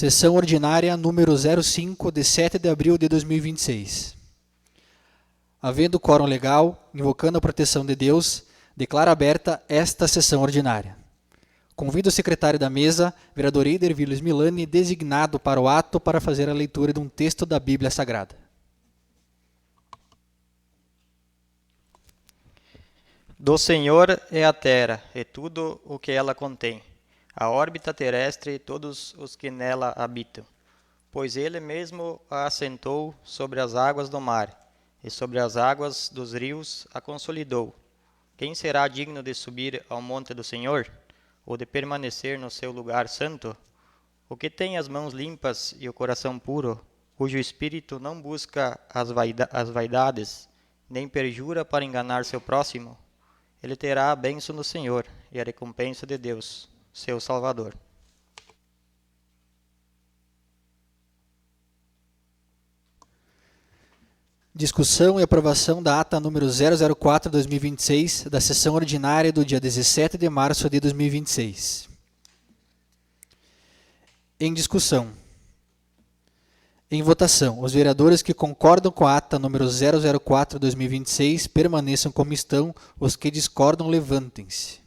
Sessão ordinária número 05, de 7 de abril de 2026. Havendo quórum legal, invocando a proteção de Deus, declaro aberta esta sessão ordinária. Convido o secretário da mesa, vereador Eider Vilas Milani, designado para o ato para fazer a leitura de um texto da Bíblia Sagrada. Do Senhor é a terra e tudo o que ela contém, a órbita terrestre e todos os que nela habitam. Pois ele mesmo a assentou sobre as águas do mar, e sobre as águas dos rios a consolidou. Quem será digno de subir ao monte do Senhor, ou de permanecer no seu lugar santo? O que tem as mãos limpas e o coração puro, cujo espírito não busca as vaidades, nem perjura para enganar seu próximo, ele terá a bênção do Senhor e a recompensa de Deus, seu Salvador. Discussão e aprovação da ata número 004/2026, da sessão ordinária do dia 17 de março de 2026. Em discussão. Em votação, os vereadores que concordam com a ata número 004/2026 permaneçam como estão, os que discordam levantem-se.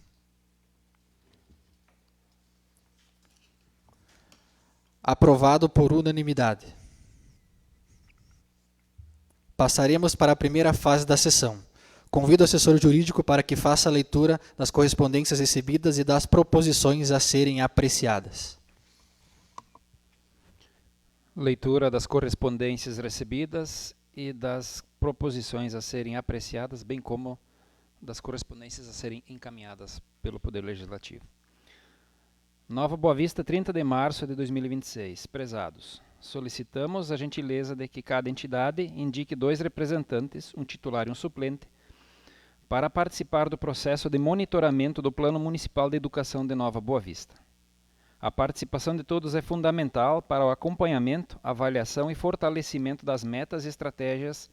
Aprovado por unanimidade. Passaremos para a primeira fase da sessão. Convido o assessor jurídico para que faça a leitura das correspondências recebidas e das proposições a serem apreciadas. Leitura das correspondências recebidas e das proposições a serem apreciadas, bem como das correspondências a serem encaminhadas pelo Poder Legislativo. Nova Boa Vista, 30 de março de 2026. Prezados, solicitamos a gentileza de que cada entidade indique 2 representantes, um titular e um suplente, para participar do processo de monitoramento do Plano Municipal de Educação de Nova Boa Vista. A participação de todos é fundamental para o acompanhamento, avaliação e fortalecimento das metas e estratégias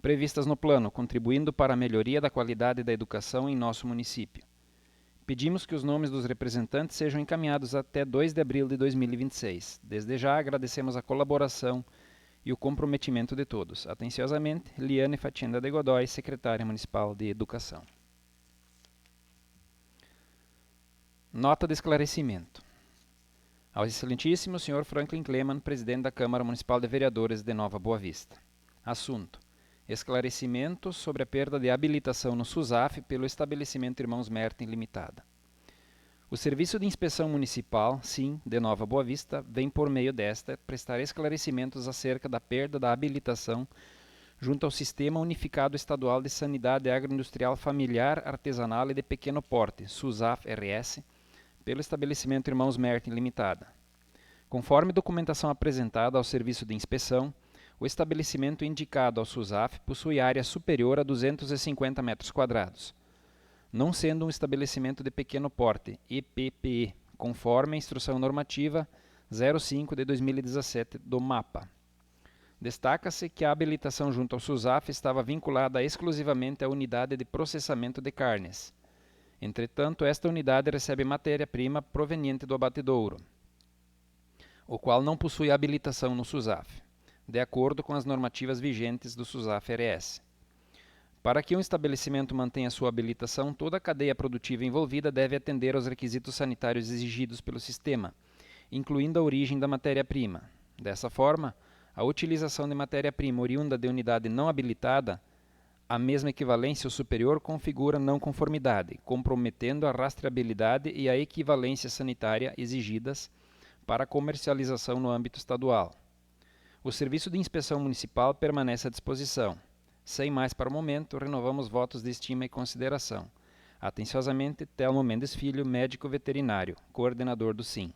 previstas no plano, contribuindo para a melhoria da qualidade da educação em nosso município. Pedimos que os nomes dos representantes sejam encaminhados até 2 de abril de 2026. Desde já agradecemos a colaboração e o comprometimento de todos. Atenciosamente, Liane Fatienda de Godoy, Secretária Municipal de Educação. Nota de esclarecimento. Ao excelentíssimo senhor Franklin Kleman, presidente da Câmara Municipal de Vereadores de Nova Boa Vista. Assunto: esclarecimento sobre a perda de habilitação no SUSAF pelo estabelecimento Irmãos Merten Limitada. O Serviço de Inspeção Municipal, SIM, de Nova Boa Vista, vem por meio desta prestar esclarecimentos acerca da perda da habilitação junto ao Sistema Unificado Estadual de Sanidade Agroindustrial Familiar, Artesanal e de Pequeno Porte, SUSAF-RS, pelo estabelecimento Irmãos Merten Limitada. Conforme documentação apresentada ao Serviço de Inspeção, o estabelecimento indicado ao SUSAF possui área superior a 250 metros quadrados, não sendo um estabelecimento de pequeno porte, EPPE, conforme a Instrução Normativa 05 de 2017 do MAPA. Destaca-se que a habilitação junto ao SUSAF estava vinculada exclusivamente à unidade de processamento de carnes. Entretanto, esta unidade recebe matéria-prima proveniente do abatedouro, o qual não possui habilitação no SUSAF, de acordo com as normativas vigentes do SUSAF-RS. Para que um estabelecimento mantenha sua habilitação, toda a cadeia produtiva envolvida deve atender aos requisitos sanitários exigidos pelo sistema, incluindo a origem da matéria-prima. Dessa forma, a utilização de matéria-prima oriunda de unidade não habilitada, a mesma equivalência ou superior, configura não conformidade, comprometendo a rastreabilidade e a equivalência sanitária exigidas para a comercialização no âmbito estadual. O Serviço de Inspeção Municipal permanece à disposição. Sem mais para o momento, renovamos votos de estima e consideração. Atenciosamente, Telmo Mendes Filho, médico veterinário, coordenador do SIM.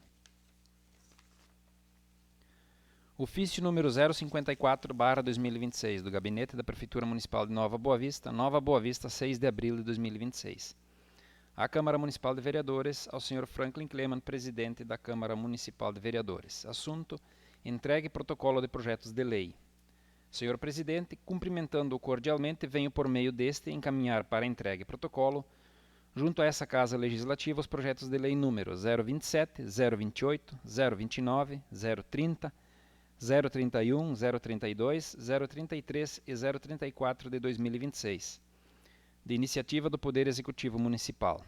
Ofício número 054/2026, do Gabinete da Prefeitura Municipal de Nova Boa Vista, 6 de abril de 2026. À Câmara Municipal de Vereadores, ao Sr. Franklin Kleman, presidente da Câmara Municipal de Vereadores. Assunto: entregue protocolo de projetos de lei. Senhor Presidente, cumprimentando-o cordialmente, venho por meio deste encaminhar para entregue protocolo junto a essa Casa Legislativa, os projetos de lei número 027, 028, 029, 030, 031, 032, 033 e 034 de 2026, de iniciativa do Poder Executivo Municipal.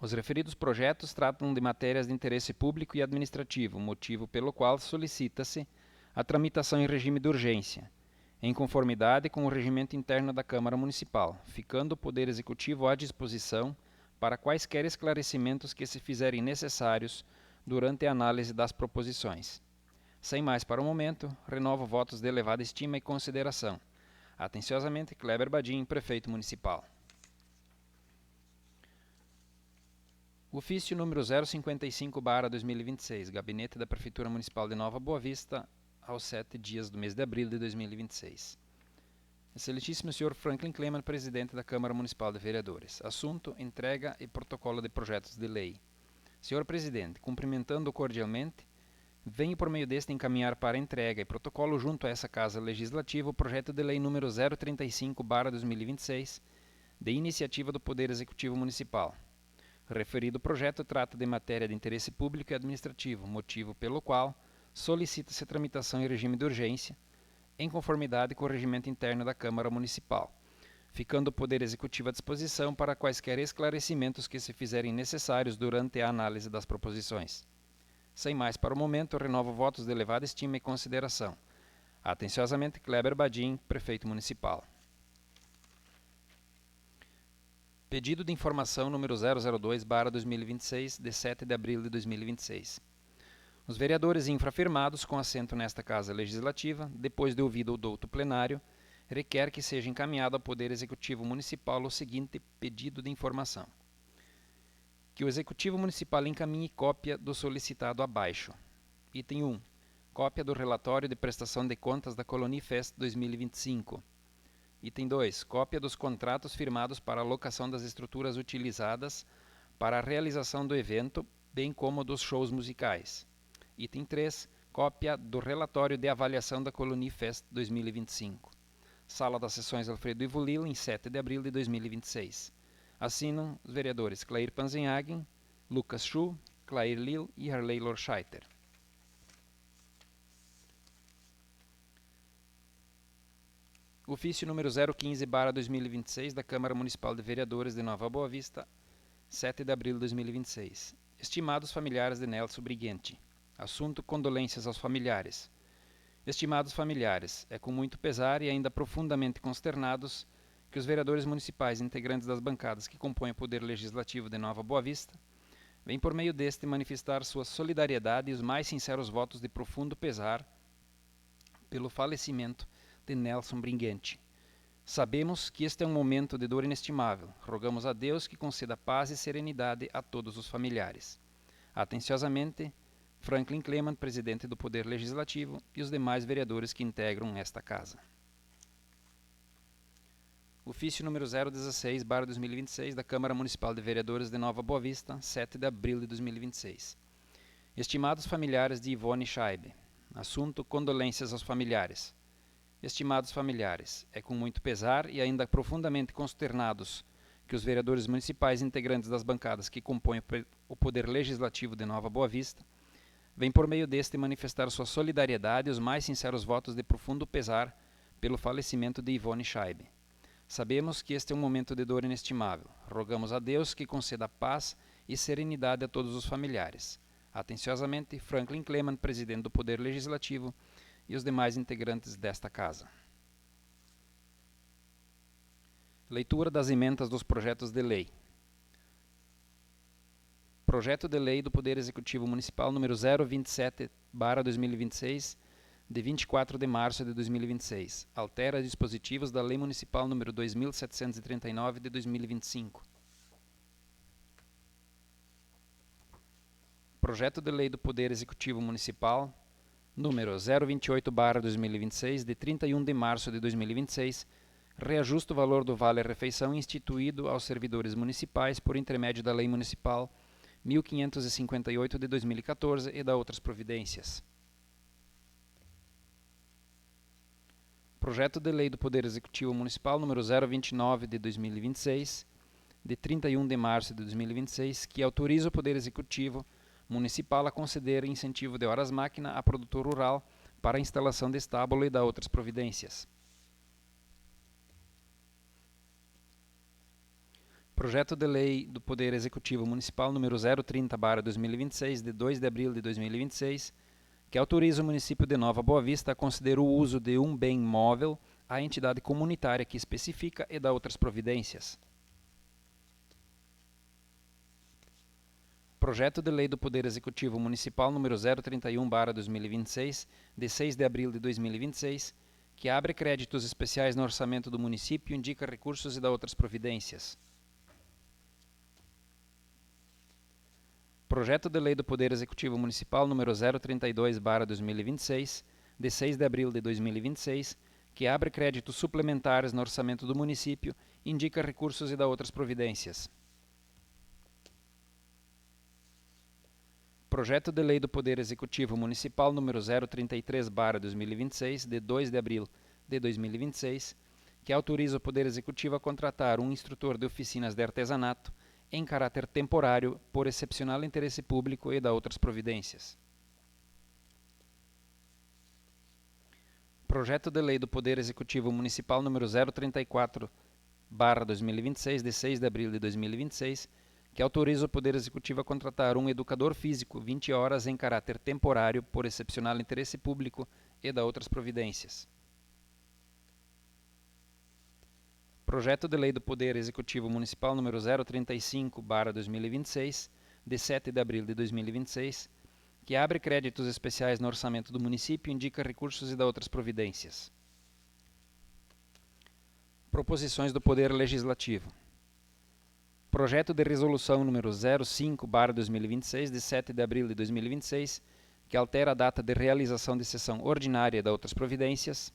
Os referidos projetos tratam de matérias de interesse público e administrativo, motivo pelo qual solicita-se a tramitação em regime de urgência, em conformidade com o regimento interno da Câmara Municipal, ficando o Poder Executivo à disposição para quaisquer esclarecimentos que se fizerem necessários durante a análise das proposições. Sem mais para o momento, renovo votos de elevada estima e consideração. Atenciosamente, Kleber Badim, Prefeito Municipal. Ofício número 055/2026, Gabinete da Prefeitura Municipal de Nova Boa Vista, aos 7 dias do mês de abril de 2026. Excelentíssimo Sr. Franklin Kleman, Presidente da Câmara Municipal de Vereadores. Assunto: entrega e protocolo de projetos de lei. Senhor Presidente, cumprimentando-o cordialmente, venho por meio deste encaminhar para entrega e protocolo junto a essa Casa Legislativa o projeto de lei número 035/2026, de iniciativa do Poder Executivo Municipal. O referido projeto trata de matéria de interesse público e administrativo, motivo pelo qual solicita-se a tramitação em regime de urgência, em conformidade com o regimento interno da Câmara Municipal, ficando o Poder Executivo à disposição para quaisquer esclarecimentos que se fizerem necessários durante a análise das proposições. Sem mais para o momento, renovo votos de elevada estima e consideração. Atenciosamente, Kleber Badim, Prefeito Municipal. Pedido de informação número 002/2026, de 7 de abril de 2026. Os vereadores infrafirmados, com assento nesta Casa Legislativa, depois de ouvido o douto plenário, requer que seja encaminhado ao Poder Executivo Municipal o seguinte pedido de informação: que o Executivo Municipal encaminhe cópia do solicitado abaixo. Item 1. Cópia do relatório de prestação de contas da Colonifest 2025. Item 2. Cópia dos contratos firmados para a locação das estruturas utilizadas para a realização do evento, bem como dos shows musicais. Item 3. Cópia do relatório de avaliação da Colonifest 2025. Sala das Sessões Alfredo Ivo Lila, em 7 de abril de 2026. Assinam os vereadores Clair Panzenhagen, Lucas Schuh, Clair Lil e Harley Lorscheiter. Ofício número 015/2026 da Câmara Municipal de Vereadores de Nova Boa Vista, 7 de abril de 2026. Estimados familiares de Nelson Briguente. Assunto: condolências aos familiares. Estimados familiares, é com muito pesar e ainda profundamente consternados que os vereadores municipais integrantes das bancadas que compõem o Poder Legislativo de Nova Boa Vista vêm por meio deste manifestar sua solidariedade e os mais sinceros votos de profundo pesar pelo falecimento de Nelson Briguente. Sabemos que este é um momento de dor inestimável. Rogamos a Deus que conceda paz e serenidade a todos os familiares. Atenciosamente, Franklin Kleman, Presidente do Poder Legislativo, e os demais vereadores que integram esta Casa. Ofício número 016/2026 da Câmara Municipal de Vereadores de Nova Boa Vista, 7 de abril de 2026. Estimados familiares de Ivone Scheibe. Assunto: condolências aos familiares. Estimados familiares, é com muito pesar e ainda profundamente consternados que os vereadores municipais integrantes das bancadas que compõem o Poder Legislativo de Nova Boa Vista vêm por meio deste manifestar sua solidariedade e os mais sinceros votos de profundo pesar pelo falecimento de Ivone Scheibe. Sabemos que este é um momento de dor inestimável. Rogamos a Deus que conceda paz e serenidade a todos os familiares. Atenciosamente, Franklin Kleman, Presidente do Poder Legislativo, e os demais integrantes desta Casa. Leitura das emendas dos projetos de lei. Projeto de Lei do Poder Executivo Municipal número 027/2026, de 24 de março de 2026. Altera dispositivos da Lei Municipal número 2739 de 2025. Projeto de Lei do Poder Executivo Municipal número 028/2026, de 31 de março de 2026, reajusta o valor do vale-refeição instituído aos servidores municipais por intermédio da Lei Municipal 1558 de 2014 e da outras providências. Projeto de Lei do Poder Executivo Municipal número 029 de 2026, de 31 de março de 2026, que autoriza o Poder Executivo Municipal a conceder incentivo de horas-máquina a produtor rural para a instalação de estábulo e da outras providências. Projeto de Lei do Poder Executivo Municipal número 030/2026, de 2 de abril de 2026, que autoriza o município de Nova Boa Vista a conceder o uso de um bem móvel à entidade comunitária que especifica e dá outras providências. Projeto de Lei do Poder Executivo Municipal número 031/2026, de 6 de abril de 2026, que abre créditos especiais no orçamento do município, indica recursos e dá outras providências. Projeto de Lei do Poder Executivo Municipal número 032/2026, de 6 de abril de 2026, que abre créditos suplementares no orçamento do município, indica recursos e dá outras providências. Projeto de Lei do Poder Executivo Municipal número 033/2026, de 2 de abril de 2026, que autoriza o Poder Executivo a contratar um instrutor de oficinas de artesanato em caráter temporário por excepcional interesse público e dá outras providências. Projeto de Lei do Poder Executivo Municipal número 034/2026, de 6 de abril de 2026, que autoriza o Poder Executivo a contratar um educador físico 20 horas em caráter temporário por excepcional interesse público e dá outras providências. Projeto de Lei do Poder Executivo Municipal número 035/2026, de 7 de abril de 2026, que abre créditos especiais no orçamento do município, indica recursos e dá outras providências. Proposições do Poder Legislativo. Projeto de Resolução número 05/2026, de 7 de abril de 2026, que altera a data de realização de sessão ordinária e dá outras providências.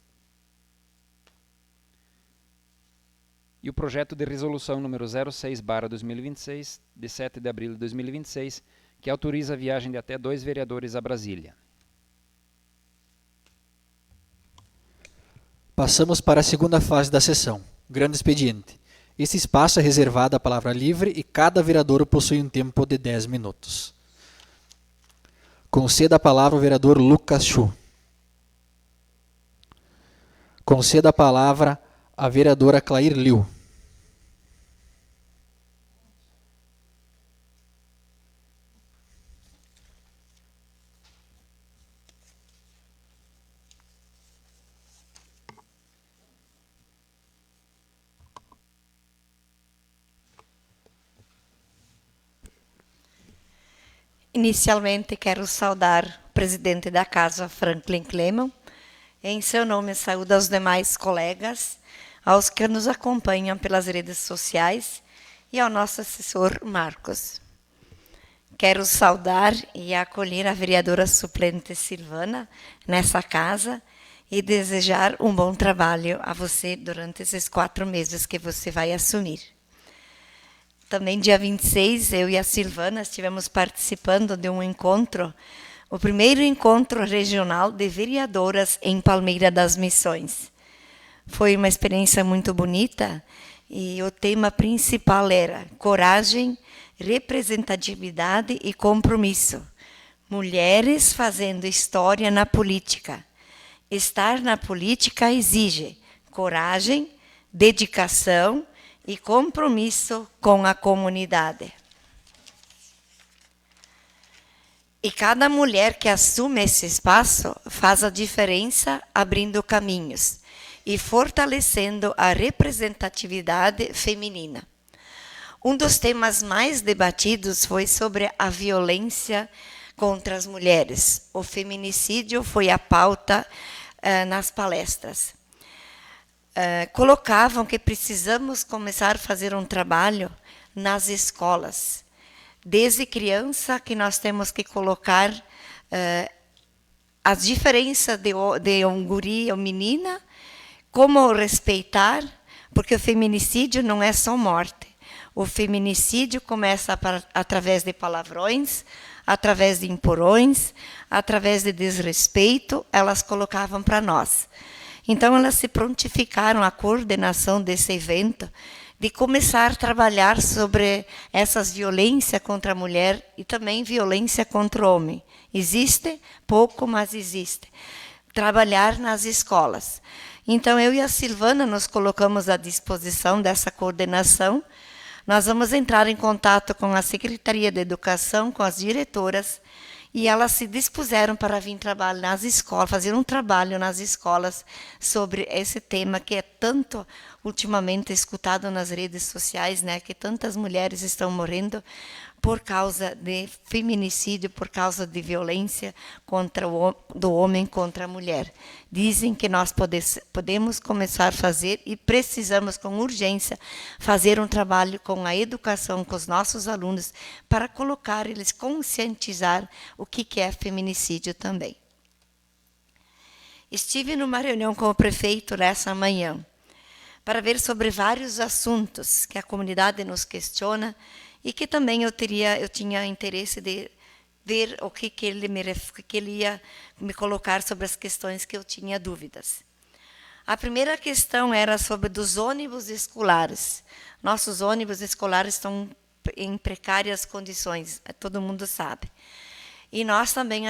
E o projeto de resolução número 06/2026, de 7 de abril de 2026, que autoriza a viagem de até 2 vereadores a Brasília. Passamos para a segunda fase da sessão, grande expediente. Este espaço é reservado à palavra livre e cada vereador possui um tempo de 10 minutos. Conceda a palavra ao vereador Lucas Chu. Conceda a palavra à vereadora Clair Liu. Inicialmente, quero saudar o presidente da Casa, Franklin Kleman. Em seu nome, saúdo aos demais colegas, aos que nos acompanham pelas redes sociais e ao nosso assessor, Marcos. Quero saudar e acolher a vereadora suplente Silvana nessa casa e desejar um bom trabalho a você durante esses 4 meses que você vai assumir. Também, dia 26, eu e a Silvana estivemos participando de um encontro, o primeiro encontro regional de vereadoras em Palmeira das Missões. Foi uma experiência muito bonita e o tema principal era coragem, representatividade e compromisso. Mulheres fazendo história na política. Estar na política exige coragem, dedicação e compromisso com a comunidade. E cada mulher que assume esse espaço faz a diferença abrindo caminhos e fortalecendo a representatividade feminina. Um dos temas mais debatidos foi sobre a violência contra as mulheres. O feminicídio foi a pauta nas palestras. Colocavam que precisamos começar a fazer um trabalho nas escolas. Desde criança que nós temos que colocar as diferenças de um guri ou menina, como respeitar, porque o feminicídio não é só morte. O feminicídio começa através de palavrões, através de imporões, através de desrespeito, elas colocavam para nós. Então, elas se prontificaram à coordenação desse evento de começar a trabalhar sobre essas violências contra a mulher e também violência contra o homem. Existe pouco, mas existe. Trabalhar nas escolas. Então, eu e a Silvana nos colocamos à disposição dessa coordenação. Nós vamos entrar em contato com a Secretaria de Educação, com as diretoras, e elas se dispuseram para vir trabalhar nas escolas, fazer um trabalho nas escolas sobre esse tema que é tanto ultimamente escutado nas redes sociais, né, que tantas mulheres estão morrendo por causa de feminicídio, por causa de violência do homem contra a mulher. Dizem que nós podemos começar a fazer e precisamos, com urgência, fazer um trabalho com a educação, com os nossos alunos, para colocar eles, conscientizar o que é feminicídio também. Estive numa reunião com o prefeito nessa manhã, para ver sobre vários assuntos que a comunidade nos questiona e que também eu tinha interesse de ver o que ele ia me colocar sobre as questões que eu tinha dúvidas. A primeira questão era sobre dos ônibus escolares. Nossos ônibus escolares estão em precárias condições, todo mundo sabe. E nós também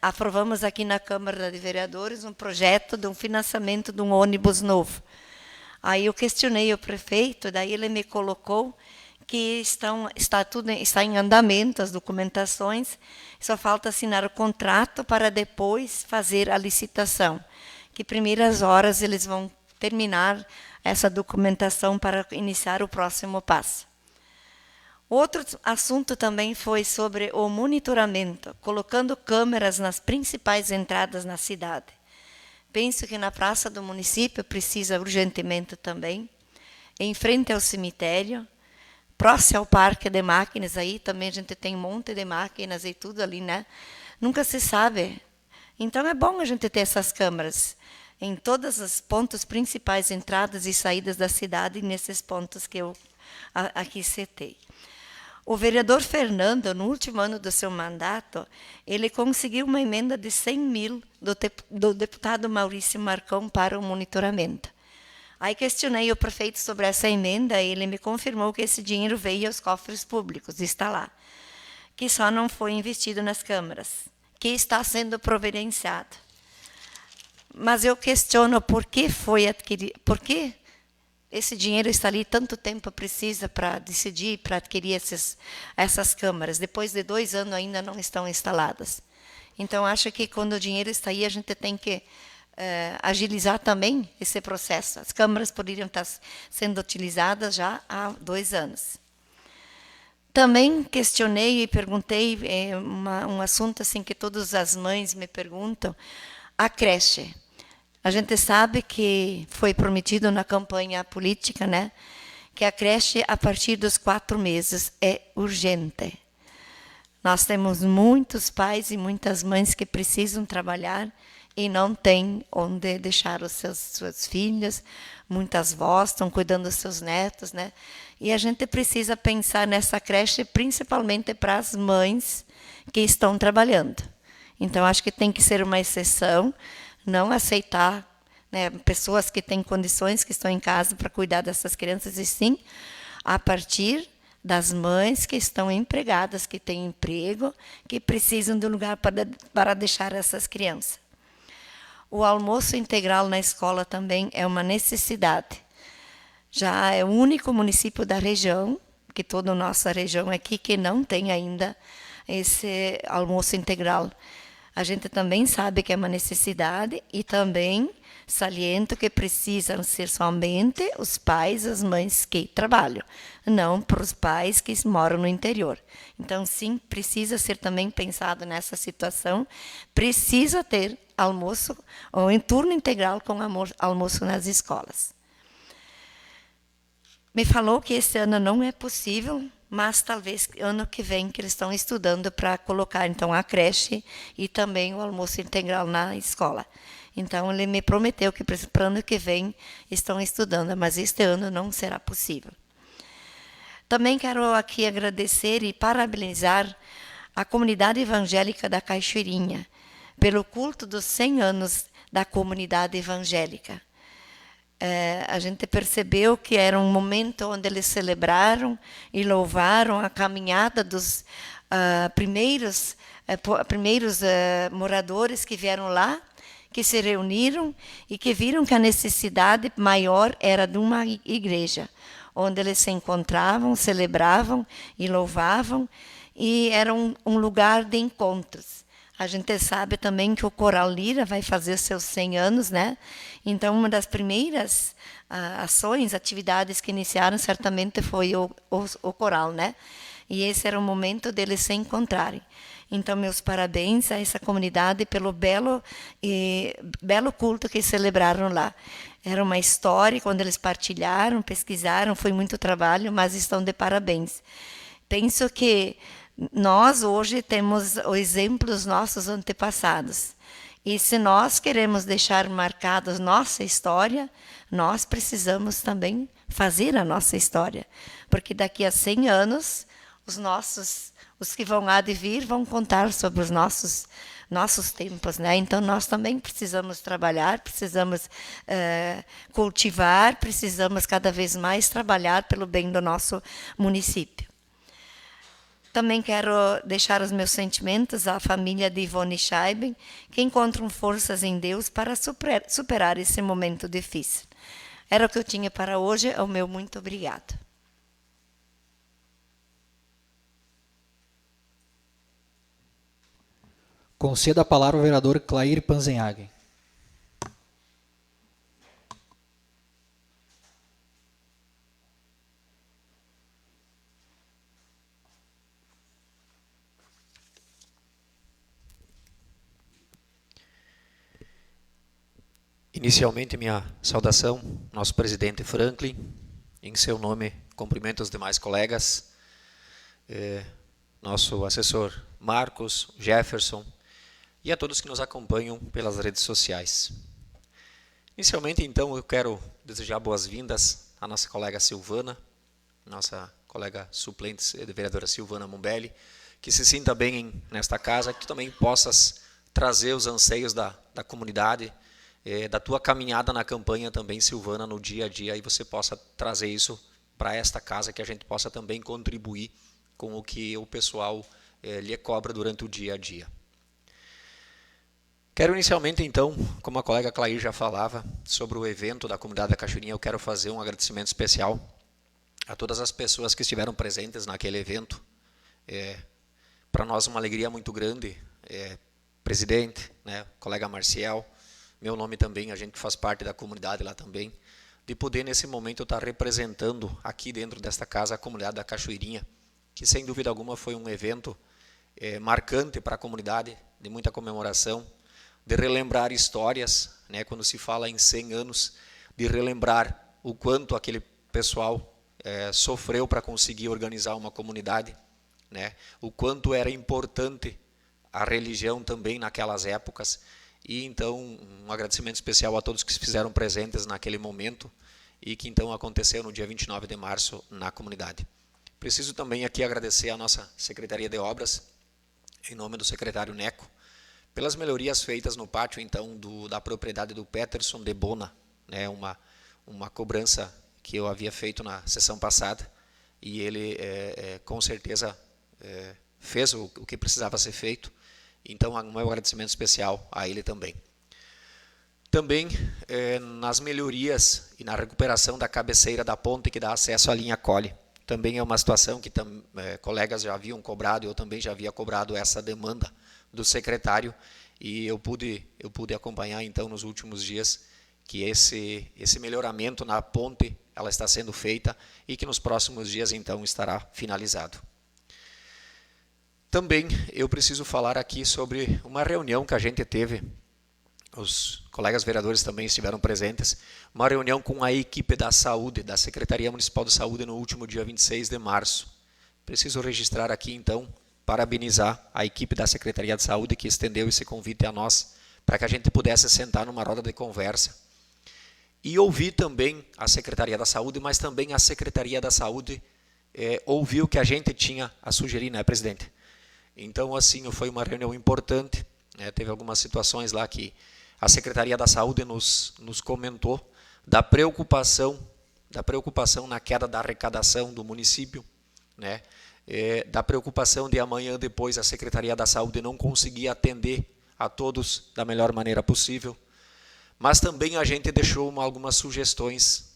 aprovamos aqui na Câmara de Vereadores um projeto de um financiamento de um ônibus novo. Aí eu questionei o prefeito, daí ele me colocou que está em andamento as documentações, só falta assinar o contrato para depois fazer a licitação, que primeiras horas eles vão terminar essa documentação para iniciar o próximo passo. Outro assunto também foi sobre o monitoramento, colocando câmeras nas principais entradas na cidade. Penso que na praça do município precisa urgentemente também, em frente ao cemitério, próximo ao parque de máquinas, aí também a gente tem um monte de máquinas e tudo ali, né? Nunca se sabe. Então é bom a gente ter essas câmeras em todos os pontos principais, entradas e saídas da cidade, nesses pontos que eu aqui citei. O vereador Fernando, no último ano do seu mandato, ele conseguiu uma emenda de 100 mil do deputado Maurício Marcão para o monitoramento. Aí questionei o prefeito sobre essa emenda e ele me confirmou que esse dinheiro veio aos cofres públicos, está lá, que só não foi investido nas câmaras, que está sendo providenciado. Mas eu questiono por que foi adquirido, por que esse dinheiro está ali tanto tempo precisa para decidir, para adquirir essas câmaras. Depois de 2 anos ainda não estão instaladas. Então, acho que quando o dinheiro está aí, a gente tem que agilizar também esse processo. As câmaras poderiam estar sendo utilizadas já há 2 anos. Também questionei e perguntei um assunto assim que todas as mães me perguntam, a creche. A gente sabe que foi prometido na campanha política, né, que a creche a partir dos 4 meses é urgente. Nós temos muitos pais e muitas mães que precisam trabalhar e não têm onde deixar suas filhas, muitas vós estão cuidando dos seus netos, né? E a gente precisa pensar nessa creche principalmente para as mães que estão trabalhando. Então, acho que tem que ser uma exceção, não aceitar, né, pessoas que têm condições, que estão em casa para cuidar dessas crianças, e sim, a partir das mães que estão empregadas, que têm emprego, que precisam de um lugar para deixar essas crianças. O almoço integral na escola também é uma necessidade. Já é o único município da região, que toda a nossa região aqui, que não tem ainda esse almoço integral. A gente também sabe que é uma necessidade e também saliento que precisam ser somente os pais, as mães que trabalham, não para os pais que moram no interior. Então, sim, precisa ser também pensado nessa situação, precisa ter almoço ou em turno integral com almoço nas escolas. Me falou que esse ano não é possível, mas talvez ano que vem que eles estão estudando para colocar então a creche e também o almoço integral na escola. Então ele me prometeu que para o ano que vem estão estudando, mas este ano não será possível. Também quero aqui agradecer e parabenizar a comunidade evangélica da Cachoeirinha pelo culto dos 100 anos da comunidade evangélica. a gente percebeu que era um momento onde eles celebraram e louvaram a caminhada dos primeiros moradores que vieram lá, que se reuniram e que viram que a necessidade maior era de uma igreja, onde eles se encontravam, celebravam e louvavam, e era um lugar de encontros. A gente sabe também que o Coral Lira vai fazer seus 100 anos, né? Então, uma das primeiras ações, atividades que iniciaram, certamente foi o coral, né? E esse era o momento deles se encontrarem. Então, meus parabéns a essa comunidade pelo belo culto que celebraram lá. Era uma história, quando eles partilharam, pesquisaram, foi muito trabalho, mas estão de parabéns. Penso que nós hoje temos o exemplo dos nossos antepassados. E se nós queremos deixar marcada nossa história, nós precisamos também fazer a nossa história. Porque daqui a 100 anos, os que vão há de vir vão contar sobre os nossos tempos, né? Então, nós também precisamos trabalhar, precisamos cultivar, precisamos cada vez mais trabalhar pelo bem do nosso município. Também quero deixar os meus sentimentos à família de Ivone Scheiben, que encontram forças em Deus para superar esse momento difícil. Era o que eu tinha para hoje. O meu muito obrigado. Conceda a palavra ao vereador Clair Panzenhagen. Inicialmente, minha saudação, nosso presidente Franklin, em seu nome, cumprimento os demais colegas, nosso assessor Marcos, Jefferson e a todos que nos acompanham pelas redes sociais. Inicialmente, então, eu quero desejar boas-vindas à nossa colega Silvana, nossa colega suplente de vereadora Silvana Mumbelli, que se sinta bem nesta casa, que tu também possas trazer os anseios da comunidade, da tua caminhada na campanha também, Silvana, no dia a dia, e você possa trazer isso para esta casa, que a gente possa também contribuir com o que o pessoal lhe cobra durante o dia a dia. Quero inicialmente, então, como a colega Clair já falava, sobre o evento da comunidade da Cachoeirinha, eu quero fazer um agradecimento especial a todas as pessoas que estiveram presentes naquele evento. Para nós uma alegria muito grande, presidente, né, colega Marcial, meu nome também, a gente faz parte da comunidade lá também, de poder nesse momento estar representando aqui dentro desta casa a comunidade da Cachoeirinha, que sem dúvida alguma foi um evento marcante para a comunidade, de muita comemoração, de relembrar histórias, né, quando se fala em 100 anos, de relembrar o quanto aquele pessoal sofreu para conseguir organizar uma comunidade, né, o quanto era importante a religião também naquelas épocas. E então um agradecimento especial a todos que se fizeram presentes naquele momento e que então aconteceu no dia 29 de março na comunidade. Preciso também aqui agradecer a nossa Secretaria de Obras, em nome do secretário Neco, pelas melhorias feitas no pátio então da propriedade do Peterson de Bona, né, uma cobrança que eu havia feito na sessão passada, e ele com certeza fez o que precisava ser feito. Então, um meu agradecimento especial a ele também. Também nas melhorias e na recuperação da cabeceira da ponte que dá acesso à linha Colhe. Também é uma situação que colegas já haviam cobrado, eu também já havia cobrado essa demanda do secretário, e eu pude acompanhar então nos últimos dias que esse melhoramento na ponte ela está sendo feita e que nos próximos dias então estará finalizado. Também eu preciso falar aqui sobre uma reunião que a gente teve, os colegas vereadores também estiveram presentes, uma reunião com a equipe da saúde, da Secretaria Municipal de Saúde, no último dia 26 de março. Preciso registrar aqui, então, parabenizar a equipe da Secretaria de Saúde que estendeu esse convite a nós, para que a gente pudesse sentar numa roda de conversa e ouvir também a Secretaria da Saúde, mas também a Secretaria da Saúde ouviu o que a gente tinha a sugerir, né, presidente? Então, assim, foi uma reunião importante, né? Teve algumas situações lá que a Secretaria da Saúde nos comentou da preocupação na queda da arrecadação do município, né? Da preocupação de amanhã depois a Secretaria da Saúde não conseguir atender a todos da melhor maneira possível. Mas também a gente deixou algumas sugestões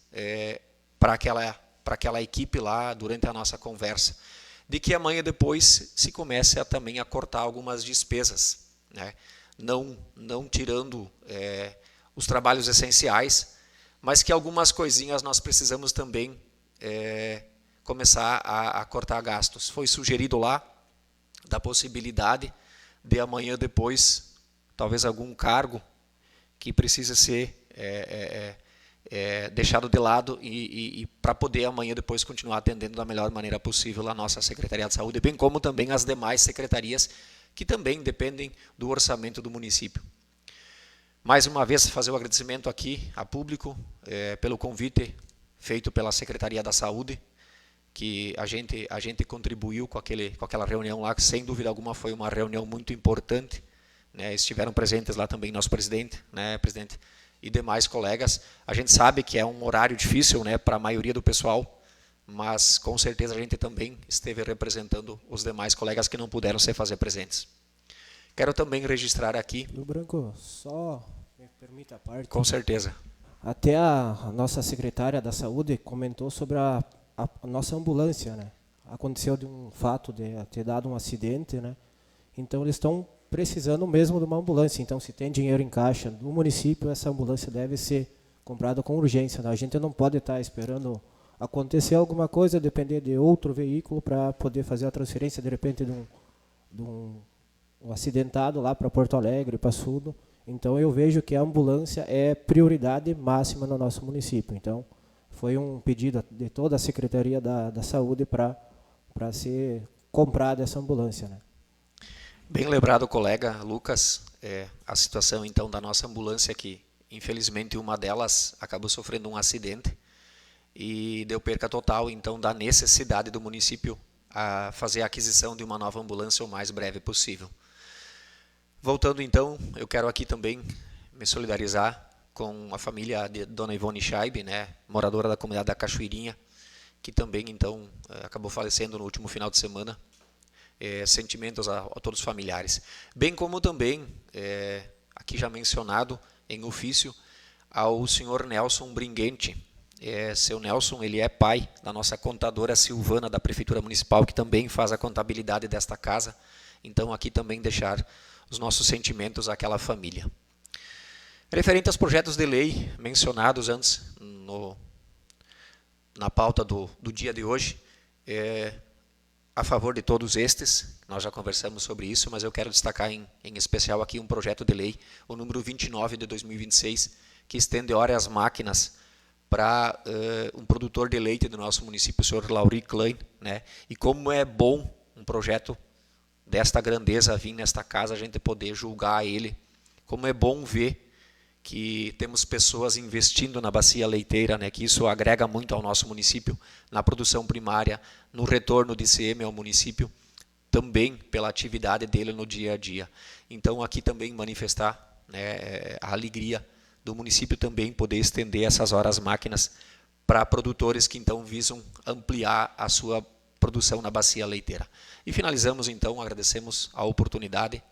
para aquela equipe lá durante a nossa conversa, de que amanhã depois se comece também a cortar algumas despesas, né? Não tirando os trabalhos essenciais, mas que algumas coisinhas nós precisamos também começar a cortar gastos. Foi sugerido lá da possibilidade de amanhã depois, talvez algum cargo que precisa ser deixado de lado e para poder amanhã depois continuar atendendo da melhor maneira possível a nossa Secretaria de Saúde, bem como também as demais secretarias que também dependem do orçamento do município. Mais uma vez, fazer o agradecimento aqui a público pelo convite feito pela Secretaria da Saúde, que a gente contribuiu com aquela reunião lá, que sem dúvida alguma foi uma reunião muito importante, né? Estiveram presentes lá também nosso presidente, né, presidente, e demais colegas. A gente sabe que é um horário difícil, né, para a maioria do pessoal, mas com certeza a gente também esteve representando os demais colegas que não puderam se fazer presentes. Quero também registrar aqui... Rio Branco, só me permita a parte. Com certeza. Até a nossa secretária da Saúde comentou sobre a nossa ambulância, né? Aconteceu de um fato de ter dado um acidente, né? Então eles estão precisando mesmo de uma ambulância. Então, se tem dinheiro em caixa do município, essa ambulância deve ser comprada com urgência, né? A gente não pode estar esperando acontecer alguma coisa, depender de outro veículo para poder fazer a transferência, de repente, de um acidentado lá para Porto Alegre, para Sudo. Então, eu vejo que a ambulância é prioridade máxima no nosso município. Então, foi um pedido de toda a Secretaria da Saúde para ser comprada essa ambulância, né? Bem lembrado, colega Lucas, a situação então da nossa ambulância, que infelizmente uma delas acabou sofrendo um acidente e deu perca total, então, da necessidade do município a fazer a aquisição de uma nova ambulância o mais breve possível. Voltando então, eu quero aqui também me solidarizar com a família de Dona Ivone Scheibe, né, moradora da comunidade da Cachoeirinha, que também então acabou falecendo no último final de semana. Sentimentos a todos os familiares. Bem como também, aqui já mencionado em ofício, ao senhor Nelson Bringuente. Seu Nelson, ele é pai da nossa contadora Silvana da Prefeitura Municipal, que também faz a contabilidade desta casa. Então, aqui também deixar os nossos sentimentos àquela família. Referente aos projetos de lei mencionados antes na pauta do dia de hoje, a favor de todos estes, nós já conversamos sobre isso, mas eu quero destacar em especial aqui um projeto de lei, o número 29 de 2026, que estende horas máquinas para um produtor de leite do nosso município, o senhor Lauri Klein, né? E como é bom um projeto desta grandeza vir nesta casa, a gente poder julgar ele, como é bom ver que temos pessoas investindo na bacia leiteira, né, que isso agrega muito ao nosso município, na produção primária, no retorno de ICM ao município, também pela atividade dele no dia a dia. Então, aqui também manifestar, né, a alegria do município também poder estender essas horas máquinas para produtores que então visam ampliar a sua produção na bacia leiteira. E finalizamos então, agradecemos a oportunidade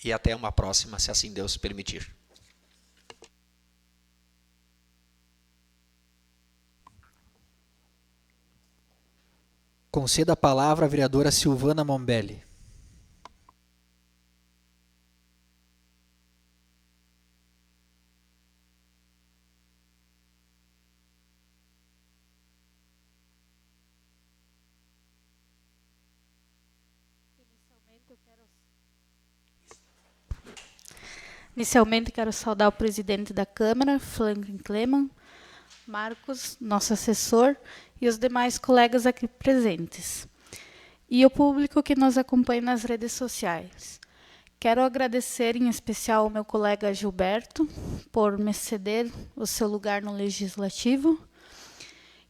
e até uma próxima, se assim Deus permitir. Conceda a palavra à vereadora Silvana Mombelli. Inicialmente, quero saudar o presidente da Câmara, Franklin Kleman, Marcos, nosso assessor, e os demais colegas aqui presentes. E o público que nos acompanha nas redes sociais. Quero agradecer em especial ao meu colega Gilberto por me ceder o seu lugar no Legislativo.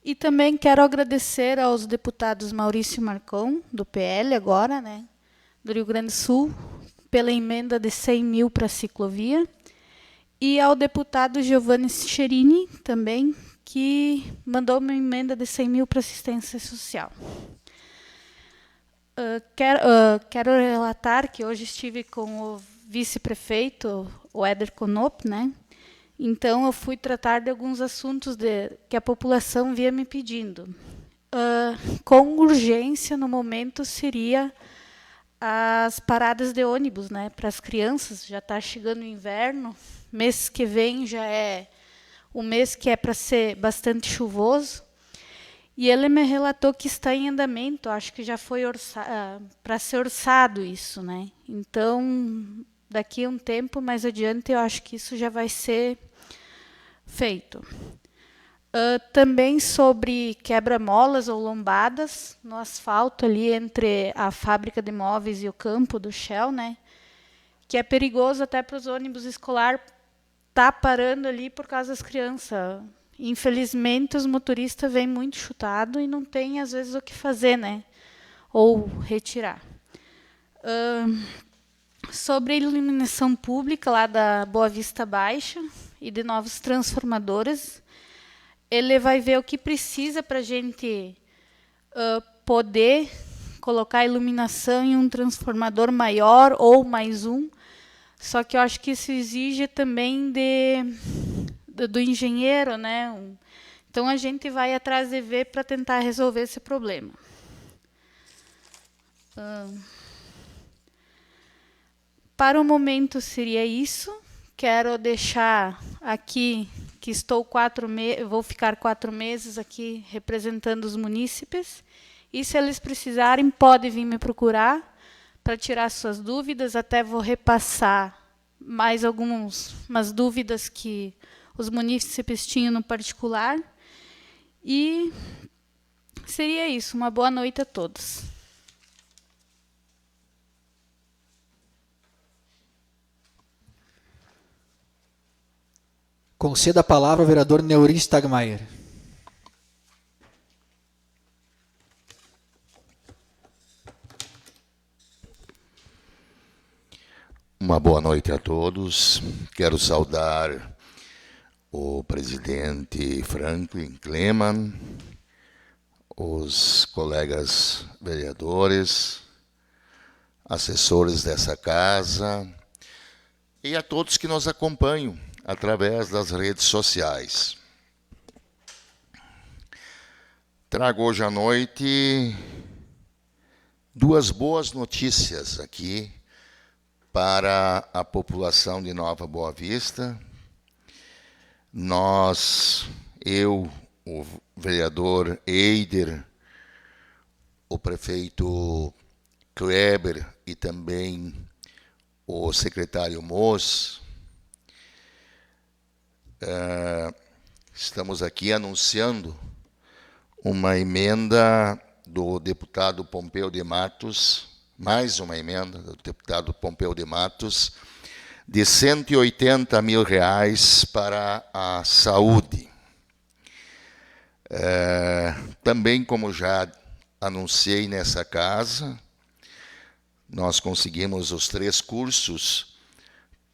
E também quero agradecer aos deputados Maurício Marcon, do PL agora, né, do Rio Grande do Sul, pela emenda de 100 mil para a ciclovia, E ao deputado Giovanni Cherini, também, que mandou uma emenda de 100 mil para assistência social. Quero relatar que hoje estive com o vice-prefeito, o Éder Conop, né? Então, eu fui tratar de alguns assuntos que a população via me pedindo. Com urgência, no momento, seria as paradas de ônibus, né, para as crianças. Já está chegando o inverno, mês que vem já é um mês que é para ser bastante chuvoso. E ele me relatou que está em andamento, acho que já foi para ser orçado isso, né? Então, daqui a um tempo mais adiante, eu acho que isso já vai ser feito. Também sobre quebra-molas ou lombadas no asfalto ali entre a fábrica de móveis e o campo do Shell, né? Que é perigoso até para os ônibus escolar tá parando ali por causa das crianças. Infelizmente, os motoristas vêm muito chutado e não tem, às vezes, o que fazer, né? Ou retirar. Sobre a iluminação pública lá da Boa Vista Baixa e de novos transformadores, ele vai ver o que precisa para a gente poder colocar a iluminação em um transformador maior ou mais um. Só que eu acho que isso exige também do engenheiro, né? Então, a gente vai atrás de ver para tentar resolver esse problema. Para o momento, seria isso. Quero deixar aqui que vou ficar 4 meses aqui representando os munícipes. E, se eles precisarem, podem vir me procurar para tirar suas dúvidas. Até vou repassar mais umas dúvidas que os munícipes tinham no particular. E seria isso. Uma boa noite a todos. Conceda a palavra ao vereador Neuri Stagmaier. Uma boa noite a todos. Quero saudar o presidente Franklin Kleman, os colegas vereadores, assessores dessa casa e a todos que nos acompanham através das redes sociais. Trago hoje à noite 2 boas notícias aqui para a população de Nova Boa Vista. Eu, o vereador Eider, o prefeito Kleber e também o secretário Moz, estamos aqui anunciando uma emenda do deputado Pompeu de Matos, mais uma emenda do deputado Pompeu de Matos, de R$180 mil para a saúde. Também, como já anunciei nessa casa, nós conseguimos os 3 cursos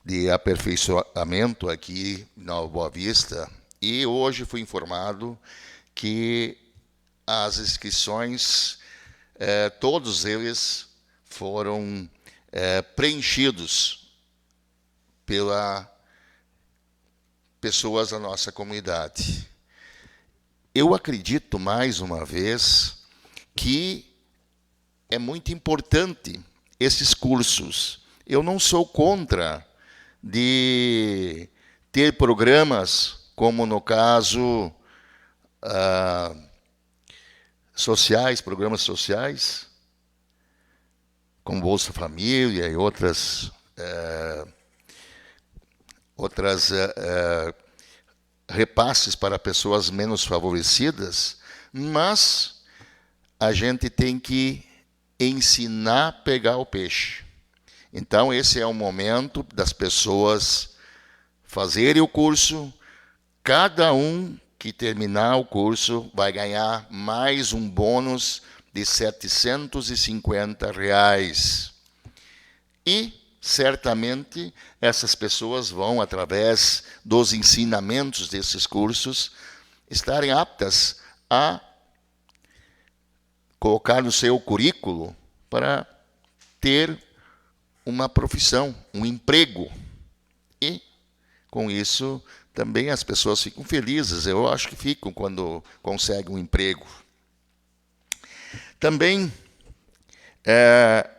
de aperfeiçoamento aqui na Boa Vista e hoje fui informado que as inscrições, todos eles foram preenchidos pelas pessoas da nossa comunidade. Eu acredito, mais uma vez, que é muito importante esses cursos. Eu não sou contra de ter programas, como no caso sociais, programas sociais, como Bolsa Família e outras repasses para pessoas menos favorecidas, mas a gente tem que ensinar a pegar o peixe. Então, esse é o momento das pessoas fazerem o curso. Cada um que terminar o curso vai ganhar mais um bônus de R$750. E certamente essas pessoas vão, através dos ensinamentos desses cursos, estarem aptas a colocar no seu currículo para ter uma profissão, um emprego. E, com isso, também as pessoas ficam felizes. Eu acho que ficam quando conseguem um emprego. Também,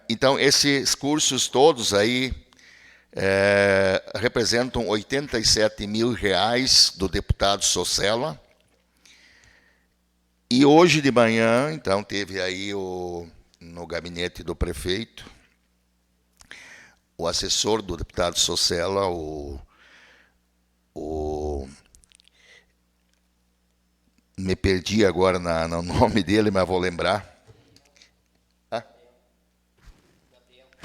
então, esses cursos todos aí representam R$87 mil do deputado Socella. E hoje de manhã, então, teve aí no gabinete do prefeito, o assessor do deputado Socella, me perdi agora no nome dele, mas vou lembrar.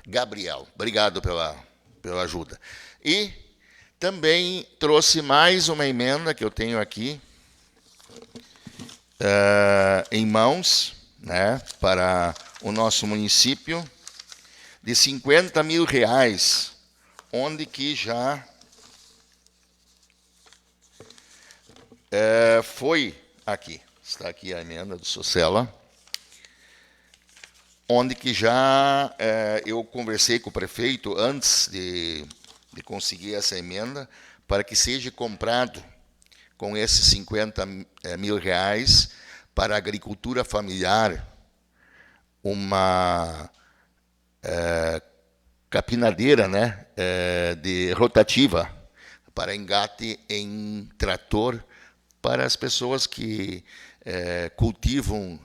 Gabriel, obrigado pela ajuda. E também trouxe mais uma emenda que eu tenho aqui em mãos, né, para o nosso município, de R$50 mil, onde que já foi aqui, está aqui a emenda do Socella, onde que já eu conversei com o prefeito antes de conseguir essa emenda, para que seja comprado com esses R$50 mil para a agricultura familiar uma capinadeira, né, de rotativa para engate em trator para as pessoas que cultivam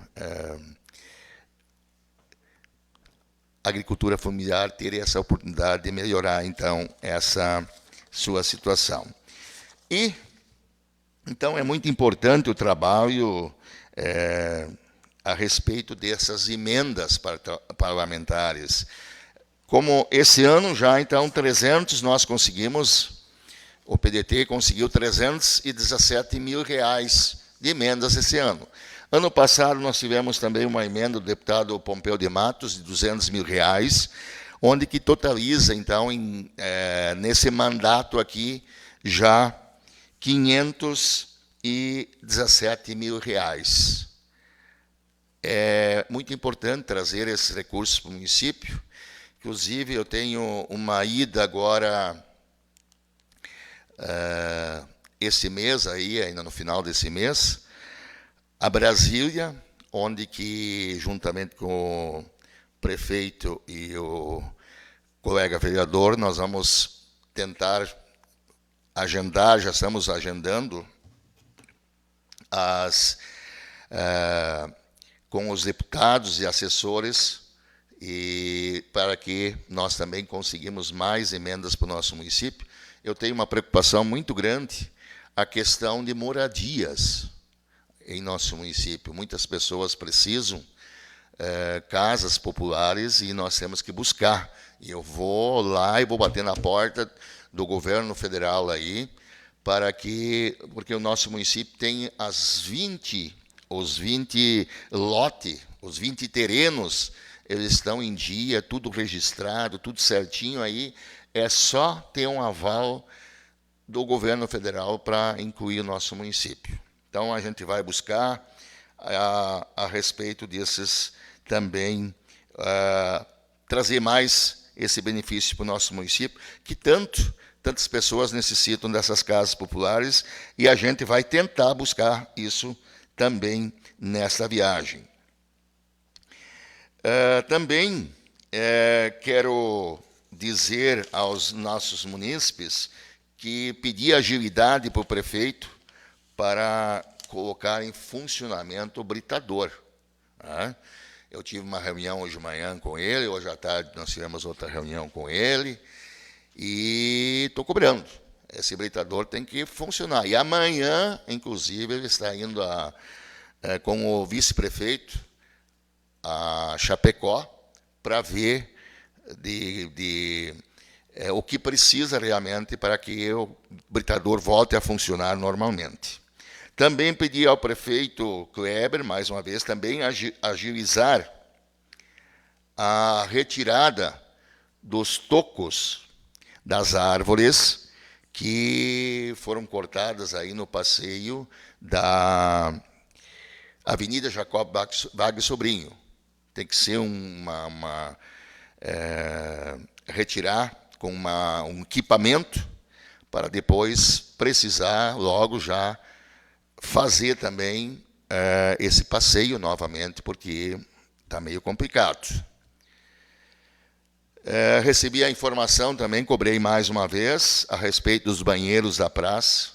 agricultura familiar, terem essa oportunidade de melhorar, então, essa sua situação. E, então, é muito importante o trabalho a respeito dessas emendas parlamentares. Como esse ano já, então, 300, nós conseguimos, o PDT conseguiu R$317 mil de emendas esse ano. Ano passado, nós tivemos também uma emenda do deputado Pompeu de Matos, de R$200 mil, onde que totaliza, então, nesse mandato aqui, já R$517 mil. É muito importante trazer esses recursos para o município. Inclusive, eu tenho uma ida agora, esse mês, aí, ainda no final desse mês, a Brasília, onde que, juntamente com o prefeito e o colega vereador, nós vamos tentar agendar, já estamos agendando, com os deputados e assessores, e para que nós também conseguimos mais emendas para o nosso município. Eu tenho uma preocupação muito grande, a questão de moradias em nosso município. Muitas pessoas precisam casas populares e nós temos que buscar. E eu vou lá e vou bater na porta do governo federal aí, porque o nosso município tem os 20 lotes, os 20 terrenos, eles estão em dia, tudo registrado, tudo certinho aí. É só ter um aval do governo federal para incluir o nosso município. Então, a gente vai buscar a respeito desses também, trazer mais esse benefício para o nosso município, que tantas pessoas necessitam dessas casas populares, e a gente vai tentar buscar isso também nessa viagem. Também quero dizer aos nossos munícipes que pedi agilidade para o prefeito para colocar em funcionamento o britador. Eu tive uma reunião hoje de manhã com ele, hoje à tarde nós tivemos outra reunião com ele, e estou cobrando. Esse britador tem que funcionar. E amanhã, inclusive, ele está indo com o vice-prefeito a Chapecó para ver o que precisa realmente para que o britador volte a funcionar normalmente. Também pedi ao prefeito Kleber, mais uma vez, também agilizar a retirada dos tocos das árvores que foram cortadas aí no passeio da Avenida Jacob Wagner Sobrinho. Tem que ser retirar com um equipamento para depois precisar logo já fazer também esse passeio novamente, porque está meio complicado. Recebi a informação também, cobrei mais uma vez, a respeito dos banheiros da praça,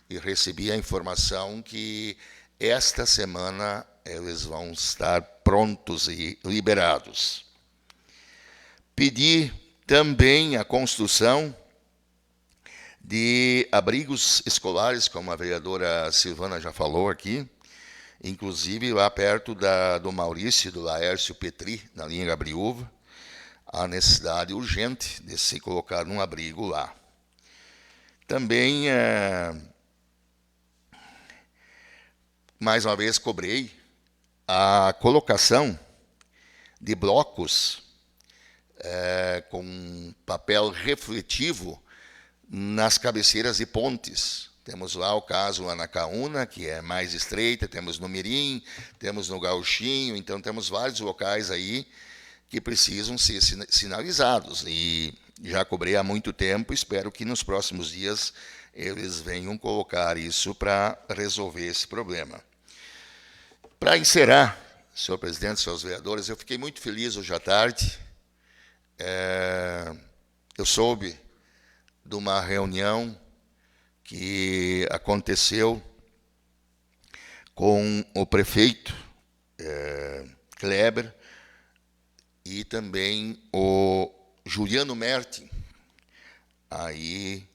e recebi a informação que esta semana eles vão estar prontos e liberados. Pedi também a construção de abrigos escolares, como a vereadora Silvana já falou aqui, inclusive lá perto do Maurício, do Laércio Petri, na linha Gabriúva, a necessidade urgente de se colocar um abrigo lá. Também, mais uma vez, cobrei a colocação de blocos com papel refletivo nas cabeceiras de pontes. Temos lá o caso Anacaúna, que é mais estreita, temos no Mirim, temos no Gauchinho, então temos vários locais aí que precisam ser sinalizados. E já cobrei há muito tempo, espero que nos próximos dias eles venham colocar isso para resolver esse problema. Para encerrar, senhor presidente, senhores vereadores, eu fiquei muito feliz hoje à tarde. Eu soube de uma reunião que aconteceu com o prefeito Kleber e também o Juliano Merti, aí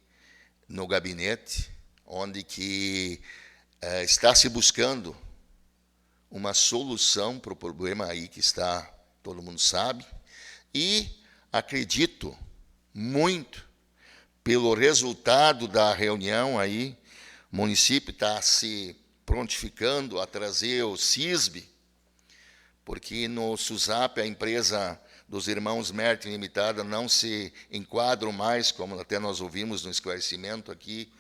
no gabinete, onde que está se buscando uma solução para o problema aí que está, todo mundo sabe, e acredito muito, pelo resultado da reunião aí, o município está se prontificando a trazer o CISB, porque no SUSAP, a empresa dos irmãos Mertin Limitada, não se enquadram mais, como até nós ouvimos no esclarecimento aqui,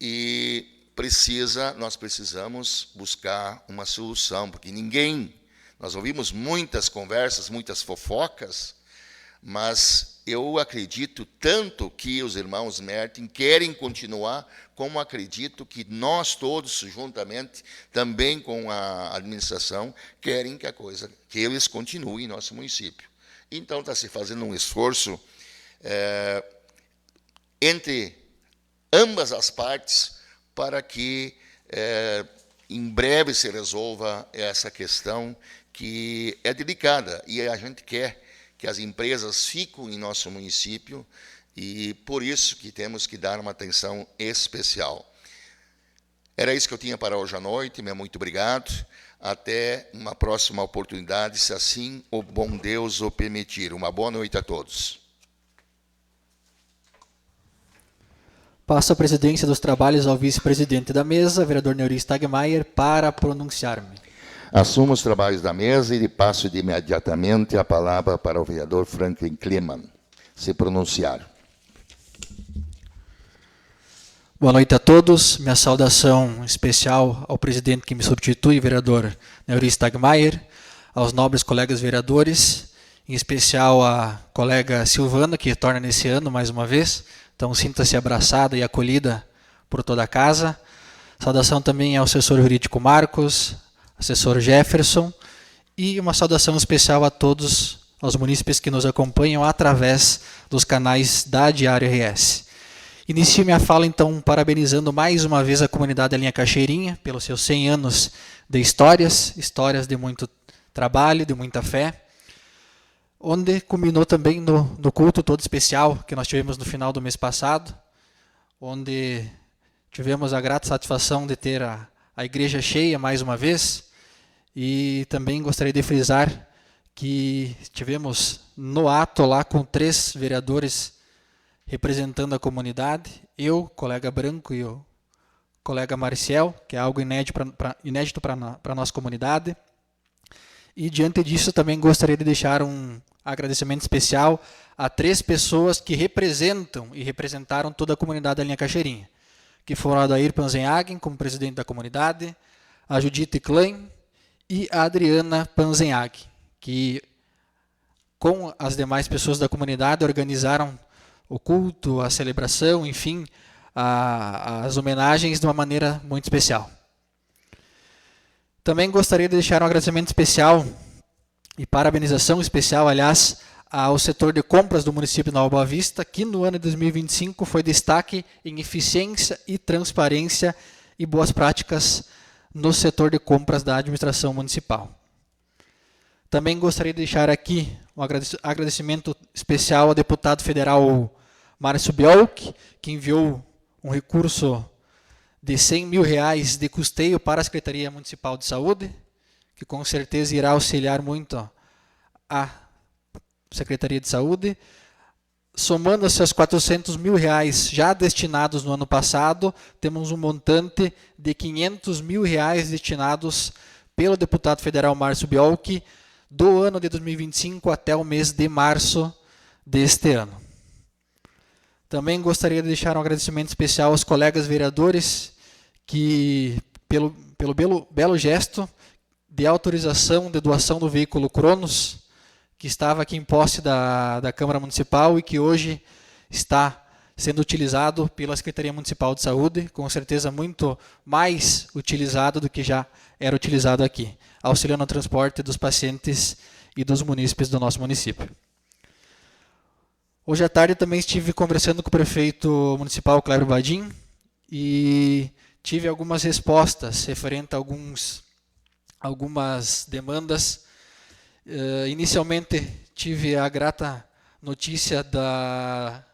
e nós precisamos buscar uma solução, porque nós ouvimos muitas conversas, muitas fofocas, mas eu acredito tanto que os irmãos Mertin querem continuar, como acredito que nós todos, juntamente, também com a administração, querem que eles continuem em nosso município. Então, está se fazendo um esforço entre ambas as partes para que em breve se resolva essa questão que é delicada, e a gente quer que as empresas fiquem em nosso município, e por isso que temos que dar uma atenção especial. Era isso que eu tinha para hoje à noite, muito obrigado, até uma próxima oportunidade, se assim o bom Deus o permitir. Uma boa noite a todos. Passo a presidência dos trabalhos ao vice-presidente da mesa, vereador Neuri Stagmaier, para pronunciar-me. Assumo os trabalhos da mesa e passo imediatamente a palavra para o vereador Franklin Kleman se pronunciar. Boa noite a todos. Minha saudação especial ao presidente que me substitui, vereador Neuri Stagmaier, aos nobres colegas vereadores, em especial à colega Silvana, que retorna nesse ano mais uma vez. Então, sinta-se abraçada e acolhida por toda a casa. Saudação também ao assessor jurídico Marcos, assessor Jefferson, e uma saudação especial a todos os munícipes que nos acompanham através dos canais da Diário RS. Inicio minha fala, então, parabenizando mais uma vez a comunidade da Linha Cachoeirinha pelos seus 100 anos de histórias de muito trabalho, de muita fé, onde culminou também no culto todo especial que nós tivemos no final do mês passado, onde tivemos a grata satisfação de ter a igreja cheia mais uma vez, e também gostaria de frisar que tivemos no ato lá com 3 vereadores representando a comunidade, eu, colega Branco e o colega Marcial, que é algo inédito para a nossa comunidade. E diante disso também gostaria de deixar um agradecimento especial a 3 pessoas que representam e representaram toda a comunidade da linha Cachoeirinha, que foram a Adair Panzenhagen, como presidente da comunidade, a Judite Klein e a Adriana Panzenhagen, que com as demais pessoas da comunidade organizaram o culto, a celebração, enfim, as homenagens de uma maneira muito especial. Também gostaria de deixar um agradecimento especial e parabenização especial, aliás, ao setor de compras do município de Nova Boa Vista, que no ano de 2025 foi destaque em eficiência e transparência e boas práticas no setor de compras da administração municipal. Também gostaria de deixar aqui um agradecimento especial ao deputado federal Márcio Biolk, que enviou um recurso de R$100 mil de custeio para a Secretaria Municipal de Saúde, que com certeza irá auxiliar muito a Secretaria de Saúde. Somando-se aos R$400 mil já destinados no ano passado, temos um montante de R$500 mil destinados pelo deputado federal Márcio Biolk do ano de 2025 até o mês de março deste ano. Também gostaria de deixar um agradecimento especial aos colegas vereadores que, pelo belo gesto de autorização de doação do veículo Cronos, que estava aqui em posse da Câmara Municipal e que hoje está sendo utilizado pela Secretaria Municipal de Saúde, com certeza muito mais utilizado do que já era utilizado aqui, auxiliando no transporte dos pacientes e dos munícipes do nosso município. Hoje à tarde também estive conversando com o prefeito municipal, Cléber Badim, e tive algumas respostas referente a algumas demandas. Inicialmente tive a grata notícia da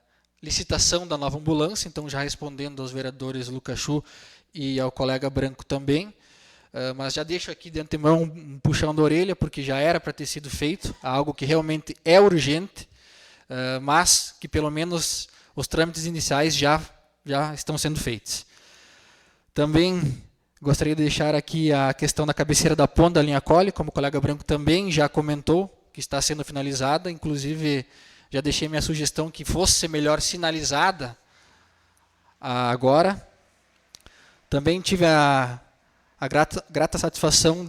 licitação da nova ambulância, então já respondendo aos vereadores Lucas Chu e ao colega Branco também, mas já deixo aqui de antemão um puxão da orelha, porque já era para ter sido feito, algo que realmente é urgente, mas que pelo menos os trâmites iniciais já estão sendo feitos. Também gostaria de deixar aqui a questão da cabeceira da ponte da linha Colli, como o colega Branco também já comentou, que está sendo finalizada, inclusive já deixei minha sugestão que fosse melhor sinalizada agora. Também tive a grata satisfação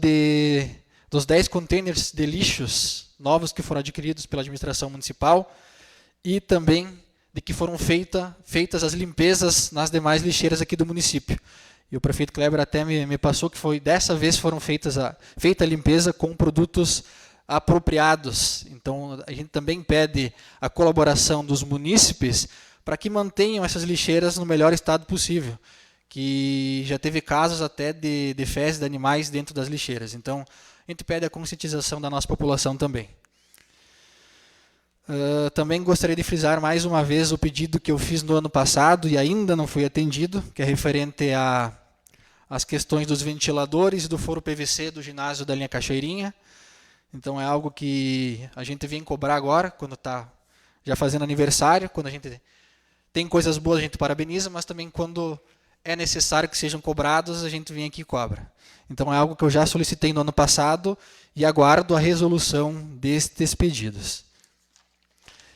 dos 10 containers de lixos novos que foram adquiridos pela administração municipal e também de que foram feitas as limpezas nas demais lixeiras aqui do município. E o prefeito Kleber até me passou que dessa vez foram feita a limpeza com produtos apropriados. Então, a gente também pede a colaboração dos munícipes para que mantenham essas lixeiras no melhor estado possível, que já teve casos até de fezes de animais dentro das lixeiras. Então, a gente pede a conscientização da nossa população também. Também gostaria de frisar mais uma vez o pedido que eu fiz no ano passado e ainda não foi atendido, que é referente às questões dos ventiladores e do foro PVC do ginásio da linha Cachoeirinha. Então é algo que a gente vem cobrar agora, quando está já fazendo aniversário, quando a gente tem coisas boas a gente parabeniza, mas também quando é necessário que sejam cobrados, a gente vem aqui e cobra. Então é algo que eu já solicitei no ano passado e aguardo a resolução destes pedidos.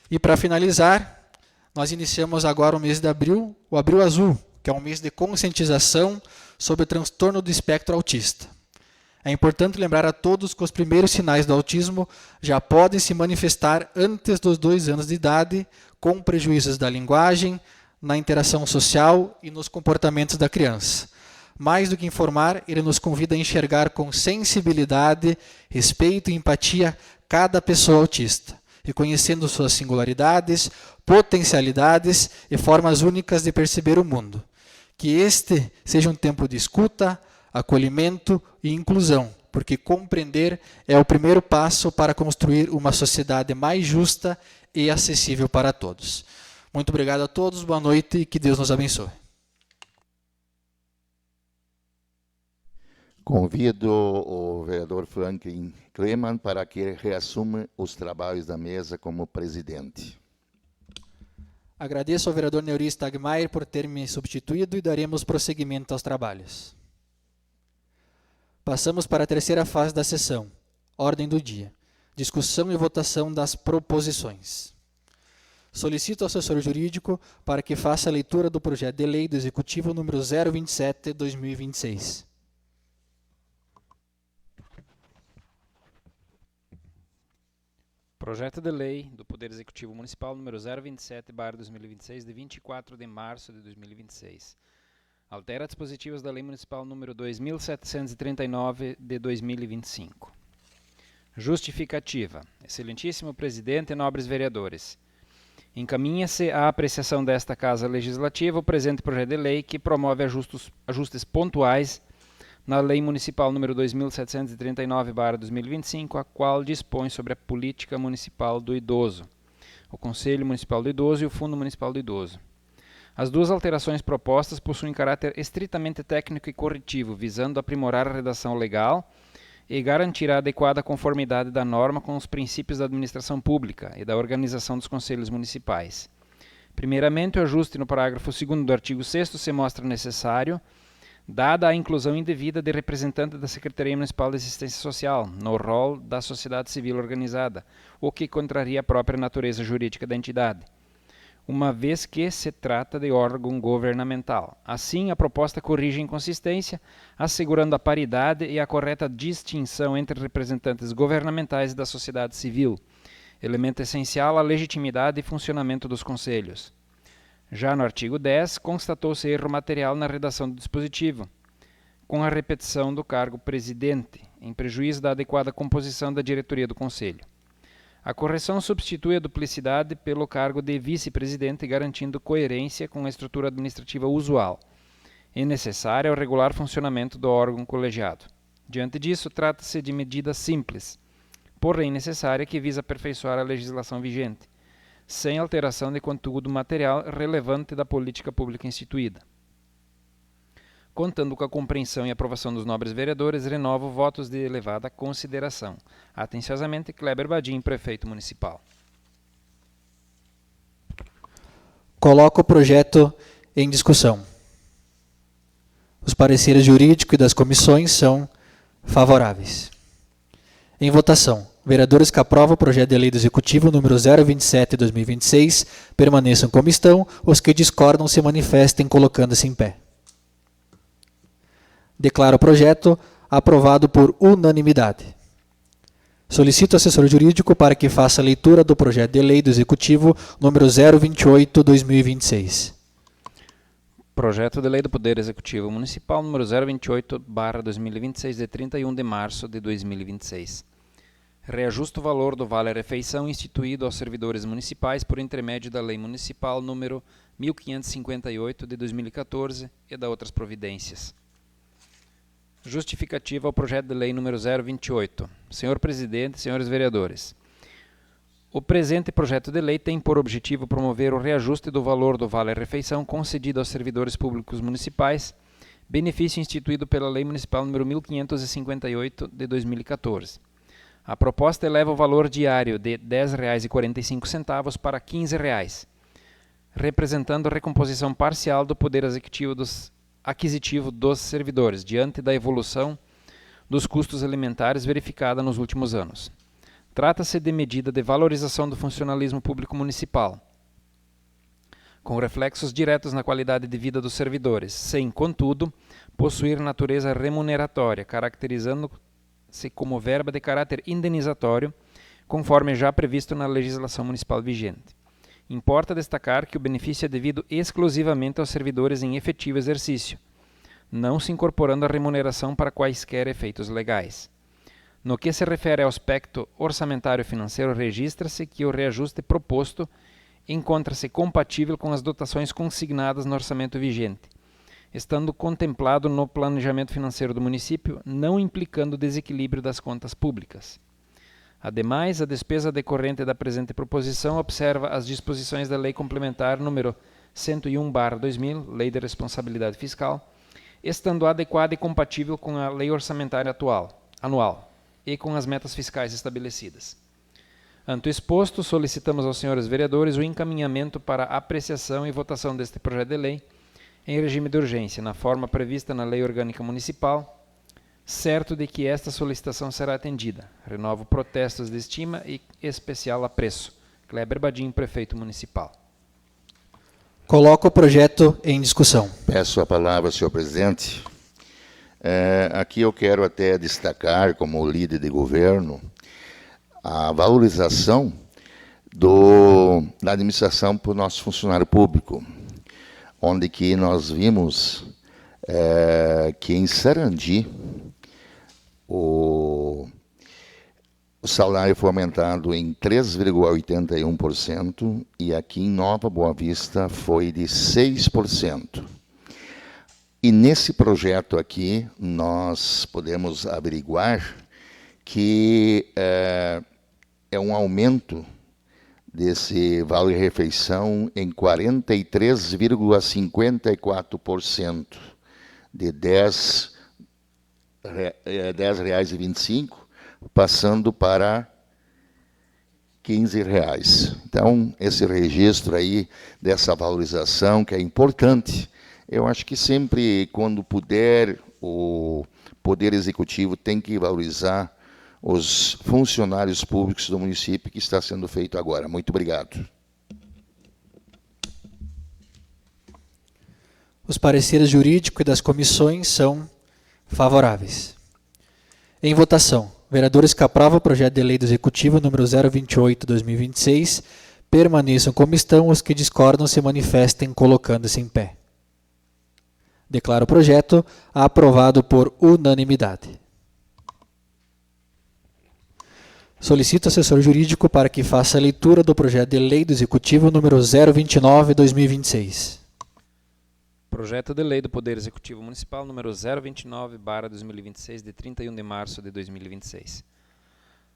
E para finalizar, nós iniciamos agora o mês de abril, o Abril Azul, que é um mês de conscientização sobre o transtorno do espectro autista. É importante lembrar a todos que os primeiros sinais do autismo já podem se manifestar antes dos 2 anos de idade, com prejuízos da linguagem, na interação social e nos comportamentos da criança. Mais do que informar, ele nos convida a enxergar com sensibilidade, respeito e empatia cada pessoa autista, reconhecendo suas singularidades, potencialidades e formas únicas de perceber o mundo. Que este seja um tempo de escuta, acolhimento e inclusão, porque compreender é o primeiro passo para construir uma sociedade mais justa e acessível para todos. Muito obrigado a todos, boa noite e que Deus nos abençoe. Convido o vereador Franklin Kleman para que reassuma os trabalhos da mesa como presidente. Agradeço ao vereador Neuri Stagmaier por ter me substituído e daremos prosseguimento aos trabalhos. Passamos para a terceira fase da sessão, ordem do dia. Discussão e votação das proposições. Solicito ao assessor jurídico para que faça a leitura do projeto de lei do Executivo número 027/2026. Projeto de Lei do Poder Executivo Municipal número 027/2026, de 24 de março de 2026. Altera dispositivos da Lei Municipal número 2739 de 2025. Justificativa. Excelentíssimo Presidente e nobres vereadores. Encaminha-se à apreciação desta Casa Legislativa o presente projeto de lei que promove ajustes pontuais na Lei Municipal número 2739/2025, a qual dispõe sobre a Política Municipal do Idoso, o Conselho Municipal do Idoso e o Fundo Municipal do Idoso. As duas alterações propostas possuem caráter estritamente técnico e corretivo, visando aprimorar a redação legal e garantir a adequada conformidade da norma com os princípios da administração pública e da organização dos conselhos municipais. Primeiramente, o ajuste no parágrafo 2º do artigo 6º se mostra necessário, dada a inclusão indevida de representante da Secretaria Municipal de Assistência Social no rol da sociedade civil organizada, o que contraria a própria natureza jurídica da entidade, uma vez que se trata de órgão governamental. Assim, a proposta corrige a inconsistência, assegurando a paridade e a correta distinção entre representantes governamentais e da sociedade civil, elemento essencial à legitimidade e funcionamento dos conselhos. Já no artigo 10, constatou-se erro material na redação do dispositivo, com a repetição do cargo presidente, em prejuízo da adequada composição da diretoria do Conselho. A correção substitui a duplicidade pelo cargo de vice-presidente, garantindo coerência com a estrutura administrativa usual e necessária ao regular funcionamento do órgão colegiado. Diante disso, trata-se de medida simples, porém necessária, que visa aperfeiçoar a legislação vigente, sem alteração de conteúdo material relevante da política pública instituída. Contando com a compreensão e aprovação dos nobres vereadores, renovo votos de elevada consideração. Atenciosamente, Kleber Badim, prefeito municipal. Coloco o projeto em discussão. Os pareceres jurídicos e das comissões são favoráveis. Em votação. Vereadores que aprovam o projeto de lei do Executivo número 027/2026 permaneçam como estão. Os que discordam se manifestem colocando-se em pé. Declaro o projeto aprovado por unanimidade. Solicito ao assessor jurídico para que faça a leitura do projeto de lei do Executivo número 028/2026. Projeto de Lei do Poder Executivo Municipal número 028/2026, de 31 de março de 2026. Reajusta o valor do vale-refeição instituído aos servidores municipais por intermédio da Lei Municipal número 1558 de 2014 e da outras providências. Justificativa ao projeto de lei número 028. Senhor Presidente, senhores vereadores, o presente projeto de lei tem por objetivo promover o reajuste do valor do vale-refeição concedido aos servidores públicos municipais, benefício instituído pela Lei Municipal número 1558 de 2014. A proposta eleva o valor diário de R$ 10,45 para R$ 15, representando a recomposição parcial do poder aquisitivo dos servidores, diante da evolução dos custos alimentares verificada nos últimos anos. Trata-se de medida de valorização do funcionalismo público municipal, com reflexos diretos na qualidade de vida dos servidores, sem, contudo, possuir natureza remuneratória, caracterizando-se como verba de caráter indenizatório, conforme já previsto na legislação municipal vigente. Importa destacar que o benefício é devido exclusivamente aos servidores em efetivo exercício, não se incorporando a remuneração para quaisquer efeitos legais. No que se refere ao aspecto orçamentário financeiro, registra-se que o reajuste proposto encontra-se compatível com as dotações consignadas no orçamento vigente, estando contemplado no planejamento financeiro do município, não implicando desequilíbrio das contas públicas. Ademais, a despesa decorrente da presente proposição observa as disposições da Lei Complementar número 101/2000, Lei de Responsabilidade Fiscal, estando adequada e compatível com a Lei Orçamentária anual e com as metas fiscais estabelecidas. Ante o exposto, solicitamos aos senhores vereadores o encaminhamento para apreciação e votação deste projeto de lei em regime de urgência, na forma prevista na Lei Orgânica Municipal certo de que esta solicitação será atendida. Renovo protestos de estima e especial apreço. Kleber Badim, prefeito municipal. Coloco o projeto em discussão. Peço a palavra, senhor presidente. Aqui eu quero até destacar, como líder de governo, a valorização da administração para o nosso funcionário público, onde que nós vimos que em Sarandi o salário foi aumentado em 3,81% e aqui em Nova Boa Vista foi de 6%. E nesse projeto aqui nós podemos averiguar que é um aumento desse vale-refeição em 43,54%, de R$ 10,25, passando para R$ 15. Então, esse registro aí dessa valorização, que é importante, eu acho que sempre, quando puder, o Poder Executivo tem que valorizar os funcionários públicos do município, que está sendo feito agora. Muito obrigado. Os pareceres jurídicos e das comissões são favoráveis. Em votação, vereadores que aprovam o projeto de lei do Executivo número 028/2026, permaneçam como estão, os que discordam se manifestem colocando-se em pé. Declaro o projeto aprovado por unanimidade. Solicito ao assessor jurídico para que faça a leitura do projeto de lei do Executivo número 029/2026. Projeto de lei do Poder Executivo Municipal número 029/2026, de 31 de março de 2026.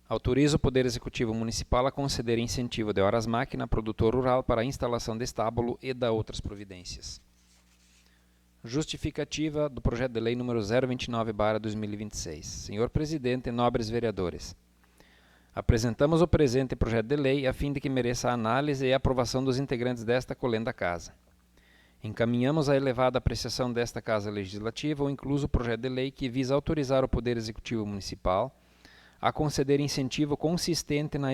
Autoriza o Poder Executivo Municipal a conceder incentivo de horas-máquina a produtor rural para a instalação de estábulo e da outras providências. Justificativa do projeto de lei número 029/2026. Senhor Presidente e nobres vereadores, apresentamos o presente projeto de lei a fim de que mereça a análise e aprovação dos integrantes desta colenda casa. Encaminhamos à elevada apreciação desta Casa Legislativa o incluso projeto de lei que visa autorizar o Poder Executivo Municipal a conceder incentivo consistente na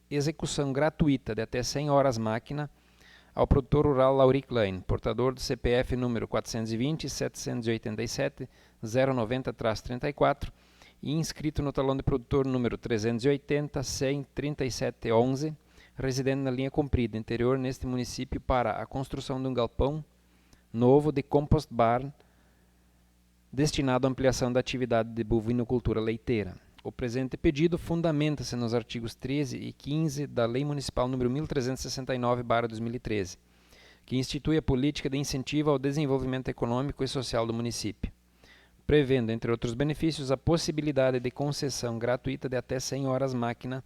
execução gratuita de até 100 horas-máquina ao produtor rural Lauri Klein, portador do CPF número 420-787-090-34 e inscrito no talão de produtor número 380-100-3711, residente na linha comprida interior neste município, para a construção de um galpão novo de compost barn destinado à ampliação da atividade de bovinocultura leiteira. O presente pedido fundamenta-se nos artigos 13 e 15 da Lei Municipal número 1369/2013, que institui a política de incentivo ao desenvolvimento econômico e social do município, prevendo, entre outros benefícios, a possibilidade de concessão gratuita de até 100 horas-máquina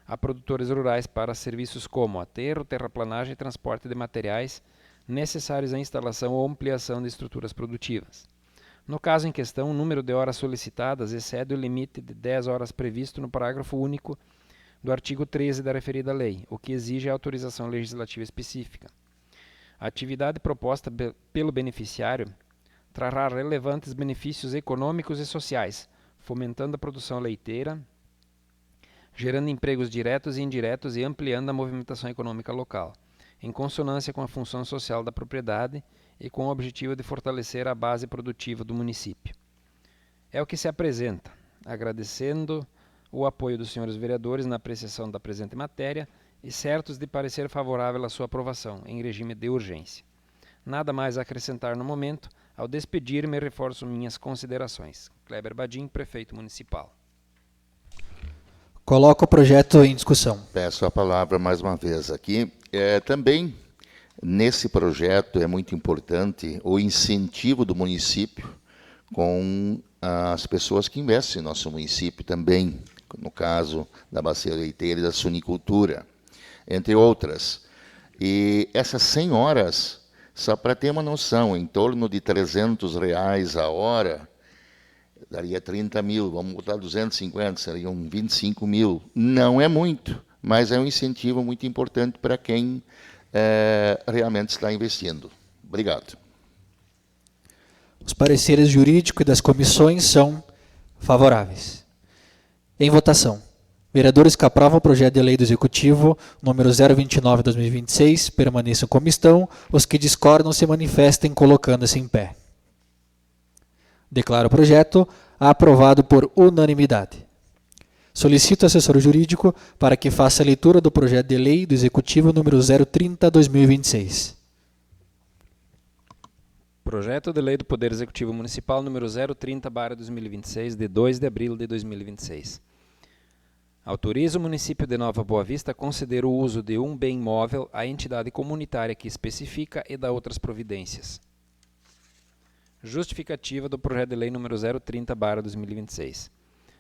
a produtores rurais para serviços como aterro, terraplanagem e transporte de materiais necessários à instalação ou ampliação de estruturas produtivas. No caso em questão, o número de horas solicitadas excede o limite de 10 horas previsto no parágrafo único do artigo 13 da referida lei, o que exige a autorização legislativa específica. A atividade proposta pelo beneficiário trará relevantes benefícios econômicos e sociais, fomentando a produção leiteira, gerando empregos diretos e indiretos e ampliando a movimentação econômica local, em consonância com a função social da propriedade e com o objetivo de fortalecer a base produtiva do município. É o que se apresenta, agradecendo o apoio dos senhores vereadores na apreciação da presente matéria e certos de parecer favorável à sua aprovação, em regime de urgência. Nada mais a acrescentar no momento. Ao despedir-me, reforço minhas considerações. Kleber Badim, prefeito municipal. Coloco o projeto em discussão. Peço a palavra mais uma vez aqui. Também, nesse projeto, é muito importante o incentivo do município com as pessoas que investem no nosso município também, no caso da bacia leiteira e da suinicultura, entre outras. E essas 100 horas, só para ter uma noção, em torno de R$300 a hora, daria 30 mil, vamos botar 250, seriam 25 mil. Não é muito, mas é um incentivo muito importante para quem realmente está investindo. Obrigado. Os pareceres jurídicos e das comissões são Favoráveis. Em votação. Vereadores que aprovam o projeto de lei do Executivo número 029/2026 permaneçam como estão. Os que discordam se manifestem colocando-se em pé. Declaro o projeto aprovado por unanimidade. Solicito ao assessor jurídico para que faça a leitura do projeto de lei do Executivo número 030/2026. Projeto de Lei do Poder Executivo Municipal número 030/2026, de 2 de abril de 2026. Autoriza o município de Nova Boa Vista a conceder o uso de um bem móvel à entidade comunitária que especifica e dá outras providências. Justificativa do projeto de lei número 030/2026.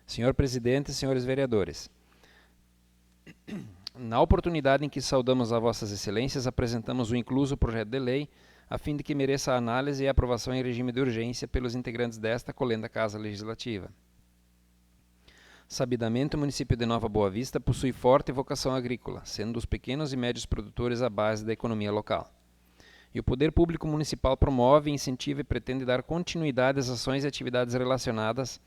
Senhor Presidente e senhores vereadores, na oportunidade em que saudamos a vossas excelências, apresentamos o incluso projeto de lei a fim de que mereça a análise e aprovação em regime de urgência pelos integrantes desta colenda Casa Legislativa. Sabidamente, o município de Nova Boa Vista possui forte vocação agrícola, sendo os pequenos e médios produtores a base da economia local. E o poder público municipal promove, incentiva e pretende dar continuidade às ações e atividades relacionadas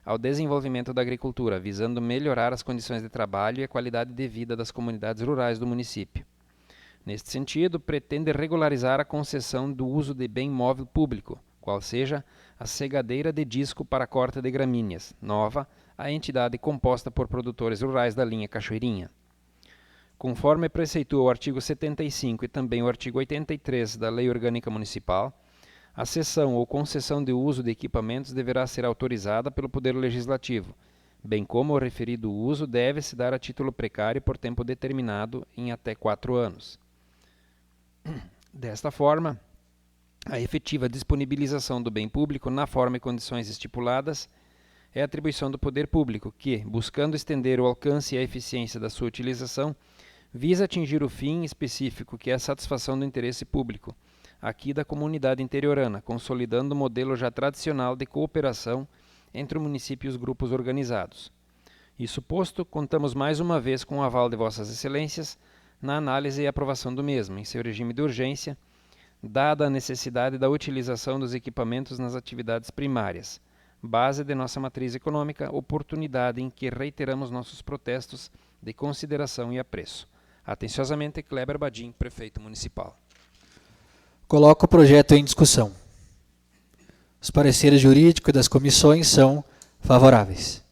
ao desenvolvimento da agricultura, visando melhorar as condições de trabalho e a qualidade de vida das comunidades rurais do município. Neste sentido, pretende regularizar a concessão do uso de bem móvel público, qual seja a segadeira de disco para corte de gramíneas, nova, à entidade composta por produtores rurais da linha Cachoeirinha. Conforme preceitua o artigo 75 e também o artigo 83 da Lei Orgânica Municipal, a cessão ou concessão de uso de equipamentos deverá ser autorizada pelo Poder Legislativo, bem como o referido uso deve se dar a título precário por tempo determinado em até 4 anos. Desta forma, a efetiva disponibilização do bem público na forma e condições estipuladas é atribuição do poder público que, buscando estender o alcance e a eficiência da sua utilização, visa atingir o fim específico que é a satisfação do interesse público, aqui da comunidade interiorana, consolidando o modelo já tradicional de cooperação entre o município e os grupos organizados. Isso posto, contamos mais uma vez com o aval de vossas excelências na análise e aprovação do mesmo, em seu regime de urgência, dada a necessidade da utilização dos equipamentos nas atividades primárias, base de nossa matriz econômica, oportunidade em que reiteramos nossos protestos de consideração e apreço. Atenciosamente, Kleber Badim, Prefeito Municipal. Coloco o projeto em discussão. Os pareceres jurídicos das comissões são favoráveis.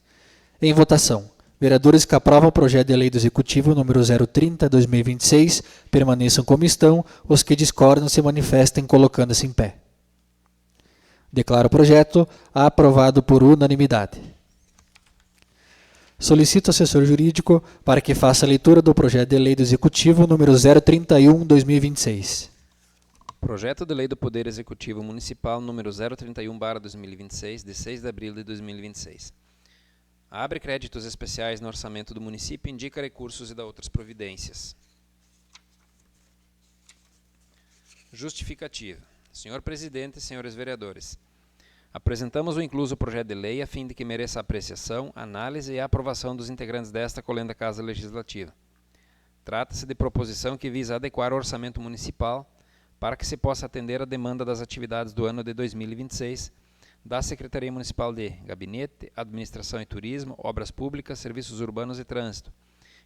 Em votação. Vereadores que aprovam o projeto de lei do Executivo número 030/2026 permaneçam como estão. Os que discordam se manifestem colocando-se em pé. Declaro o projeto aprovado por unanimidade. Solicito ao assessor jurídico para que faça a leitura do projeto de lei do Executivo número 031/2026. Projeto de Lei do Poder Executivo Municipal número 031/2026, de 6 de abril de 2026. Abre créditos especiais no orçamento do município, indica recursos e dá outras providências. Justificativa. Senhor Presidente e senhores vereadores, apresentamos o incluso projeto de lei a fim de que mereça apreciação, análise e aprovação dos integrantes desta colenda Casa Legislativa. Trata-se de proposição que visa adequar o orçamento municipal para que se possa atender a demanda das atividades do ano de 2026 da Secretaria Municipal de Gabinete, Administração e Turismo, Obras Públicas, Serviços Urbanos e Trânsito,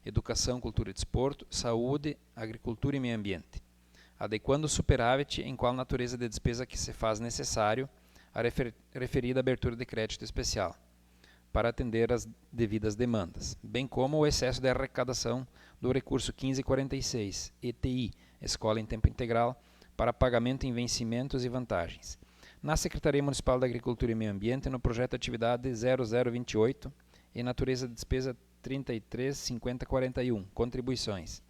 Educação, Cultura e Desporto, Saúde, Agricultura e Meio Ambiente, adequando o superávit em qual natureza de despesa que se faz necessário a referida abertura de crédito especial, para atender às devidas demandas, bem como o excesso de arrecadação do recurso 1546, ETI, Escola em Tempo Integral, para pagamento em vencimentos e vantagens, na Secretaria Municipal da Agricultura e Meio Ambiente, no projeto Atividade 0028 e natureza de despesa 335041, contribuições.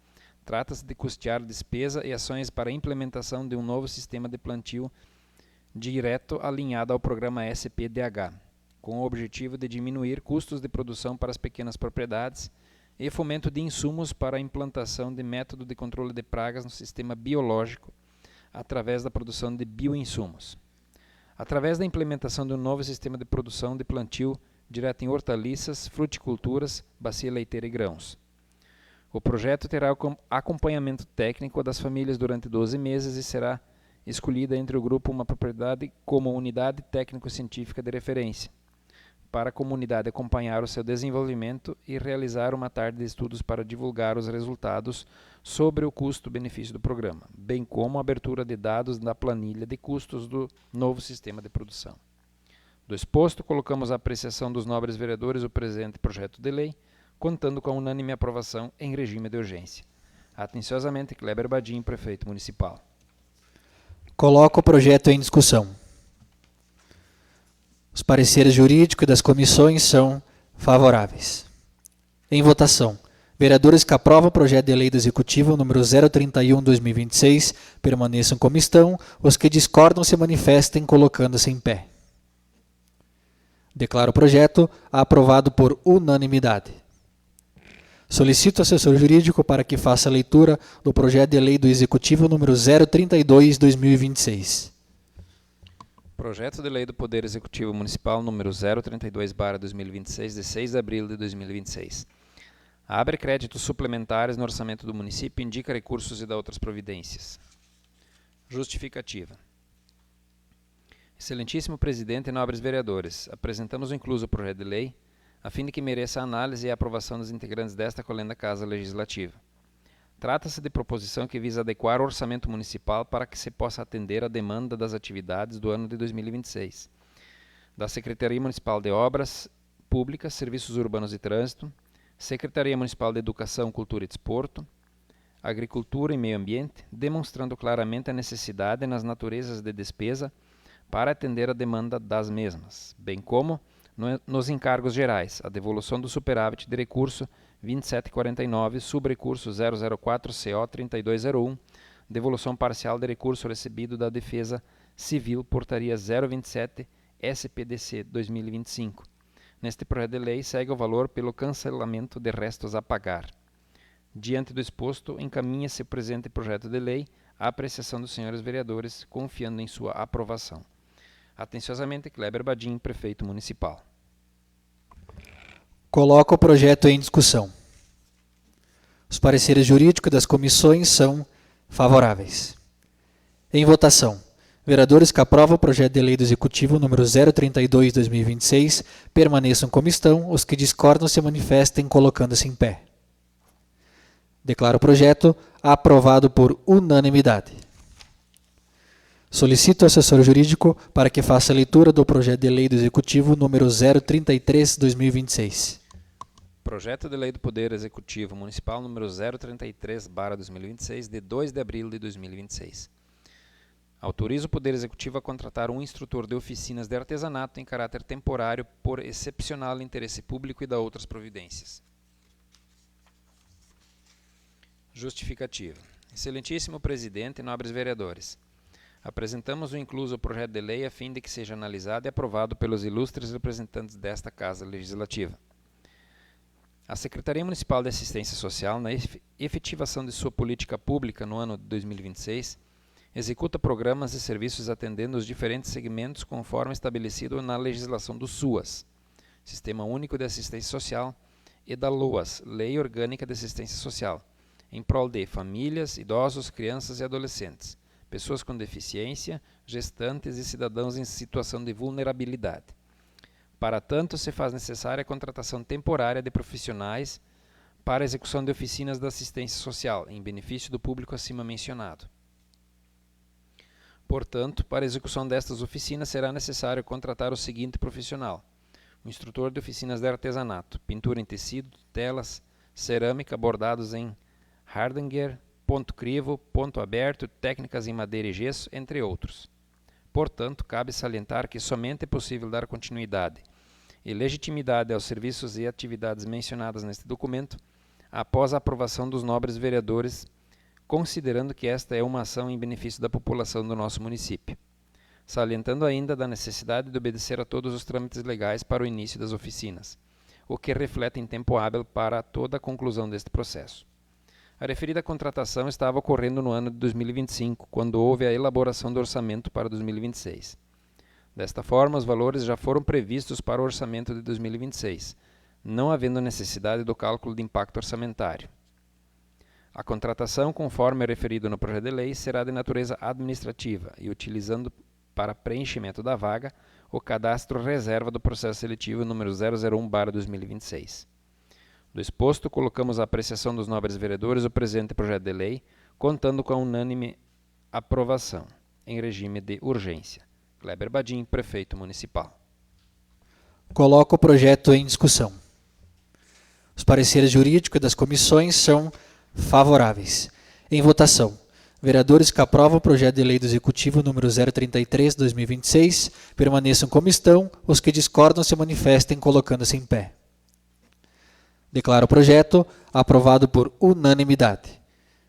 Trata-se de custear despesa e ações para a implementação de um novo sistema de plantio direto alinhado ao programa SPDH, com o objetivo de diminuir custos de produção para as pequenas propriedades e fomento de insumos para a implantação de método de controle de pragas no sistema biológico através da produção de bioinsumos. Através da implementação de um novo sistema de produção de plantio direto em hortaliças, fruticulturas, bacia leiteira e grãos. O projeto terá acompanhamento técnico das famílias durante 12 meses e será escolhida entre o grupo uma propriedade como unidade técnico-científica de referência, para a comunidade acompanhar o seu desenvolvimento e realizar uma tarde de estudos para divulgar os resultados sobre o custo-benefício do programa, bem como a abertura de dados da planilha de custos do novo sistema de produção. Do exposto, colocamos à apreciação dos nobres vereadores o presente projeto de lei, contando com a unânime aprovação em regime de urgência. Atenciosamente, Kleber Badim, Prefeito Municipal. Coloco o projeto em discussão. Os pareceres jurídicos das comissões são favoráveis. Em votação. Vereadores que aprovam o projeto de lei do Executivo número 031/2026 permaneçam como estão. Os que discordam se manifestem colocando-se em pé. Declaro o projeto aprovado por unanimidade. Solicito ao assessor jurídico para que faça a leitura do projeto de lei do Executivo número 032/2026. Projeto de Lei do Poder Executivo Municipal número 032/2026, de 6 de abril de 2026. Abre créditos suplementares no orçamento do município e indica recursos e dá outras providências. Justificativa. Excelentíssimo Presidente e nobres vereadores, apresentamos o incluso projeto de lei a fim de que mereça a análise e a aprovação dos integrantes desta colenda Casa Legislativa. Trata-se de proposição que visa adequar o orçamento municipal para que se possa atender à demanda das atividades do ano de 2026, da Secretaria Municipal de Obras Públicas, Serviços Urbanos e Trânsito, Secretaria Municipal de Educação, Cultura e Desporto, Agricultura e Meio Ambiente, demonstrando claramente a necessidade nas naturezas de despesa para atender a demanda das mesmas, bem como nos encargos gerais, a devolução do superávit de recurso 2749, subrecurso 004-CO-3201, devolução parcial de recurso recebido da Defesa Civil, portaria 027, SPDC 2025. Neste projeto de lei segue o valor pelo cancelamento de restos a pagar. Diante do exposto, encaminha-se o presente projeto de lei à apreciação dos senhores vereadores, confiando em sua aprovação. Atenciosamente, Kleber Badim, Prefeito Municipal. Coloco o projeto em discussão. Os pareceres jurídicos das comissões são favoráveis. Em votação. Vereadores que aprovam o projeto de lei do Executivo número 032/2026 permaneçam como estão. Os que discordam se manifestem colocando-se em pé. Declaro o projeto aprovado por unanimidade. Solicito ao assessor jurídico para que faça a leitura do projeto de lei do Executivo número 033/2026. Projeto de Lei do Poder Executivo Municipal número 033/2026, de 2 de abril de 2026. Autoriza o Poder Executivo a contratar um instrutor de oficinas de artesanato em caráter temporário por excepcional interesse público e dá outras providências. Justificativa. Excelentíssimo Presidente e nobres vereadores, apresentamos o incluso projeto de lei a fim de que seja analisado e aprovado pelos ilustres representantes desta Casa Legislativa. A Secretaria Municipal de Assistência Social, na efetivação de sua política pública no ano de 2026, executa programas e serviços atendendo os diferentes segmentos conforme estabelecido na legislação do SUAS, Sistema Único de Assistência Social, e da LOAS, Lei Orgânica de Assistência Social, em prol de famílias, idosos, crianças e adolescentes, pessoas com deficiência, gestantes e cidadãos em situação de vulnerabilidade. Para tanto, se faz necessária a contratação temporária de profissionais para a execução de oficinas da assistência social, em benefício do público acima mencionado. Portanto, para a execução destas oficinas será necessário contratar o seguinte profissional: o instrutor de oficinas de artesanato, pintura em tecido, telas, cerâmica, bordados em hardanger, ponto crivo, ponto aberto, técnicas em madeira e gesso, entre outros. Portanto, cabe salientar que somente é possível dar continuidade e legitimidade aos serviços e atividades mencionadas neste documento após a aprovação dos nobres vereadores, considerando que esta é uma ação em benefício da população do nosso município, salientando ainda da necessidade de obedecer a todos os trâmites legais para o início das oficinas, o que reflete em tempo hábil para toda a conclusão deste processo. A referida contratação estava ocorrendo no ano de 2025, quando houve a elaboração do orçamento para 2026. Desta forma, os valores já foram previstos para o orçamento de 2026, não havendo necessidade do cálculo de impacto orçamentário. A contratação, conforme é referido no projeto de lei, será de natureza administrativa e utilizando para preenchimento da vaga o cadastro reserva do processo seletivo número 001/2026. Do exposto, colocamos à apreciação dos nobres vereadores o presente projeto de lei, contando com a unânime aprovação, em regime de urgência. Kleber Badim, Prefeito Municipal. Coloco o projeto em discussão. Os pareceres jurídicos das comissões são favoráveis. Em votação. Vereadores que aprovam o projeto de lei do Executivo número 033/2026 permaneçam como estão. Os que discordam se manifestem colocando-se em pé. Declaro o projeto aprovado por unanimidade.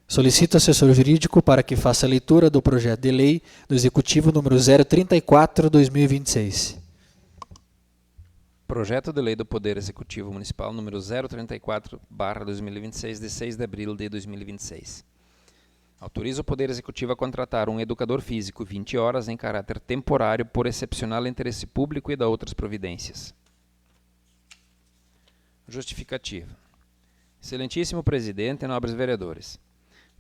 Solicito ao assessor jurídico para que faça a leitura do projeto de lei do Executivo número 034/2026. Projeto de lei do Poder Executivo Municipal número 034/2026, de 6 de abril de 2026. Autoriza o Poder Executivo a contratar um educador físico 20 horas em caráter temporário por excepcional interesse público e da outras providências. Justificativa. Excelentíssimo Presidente e nobres vereadores.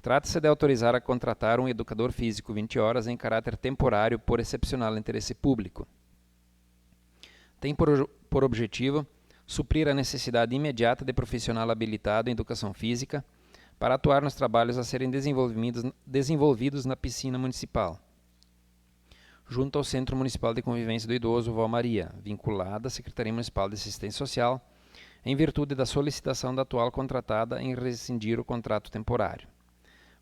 Trata-se de autorizar a contratar um educador físico 20 horas em caráter temporário por excepcional interesse público. Tem por objetivo suprir a necessidade imediata de profissional habilitado em educação física para atuar nos trabalhos a serem desenvolvidos na piscina municipal, junto ao Centro Municipal de Convivência do Idoso Valmaria, vinculada à Secretaria Municipal de Assistência Social, em virtude da solicitação da atual contratada em rescindir o contrato temporário.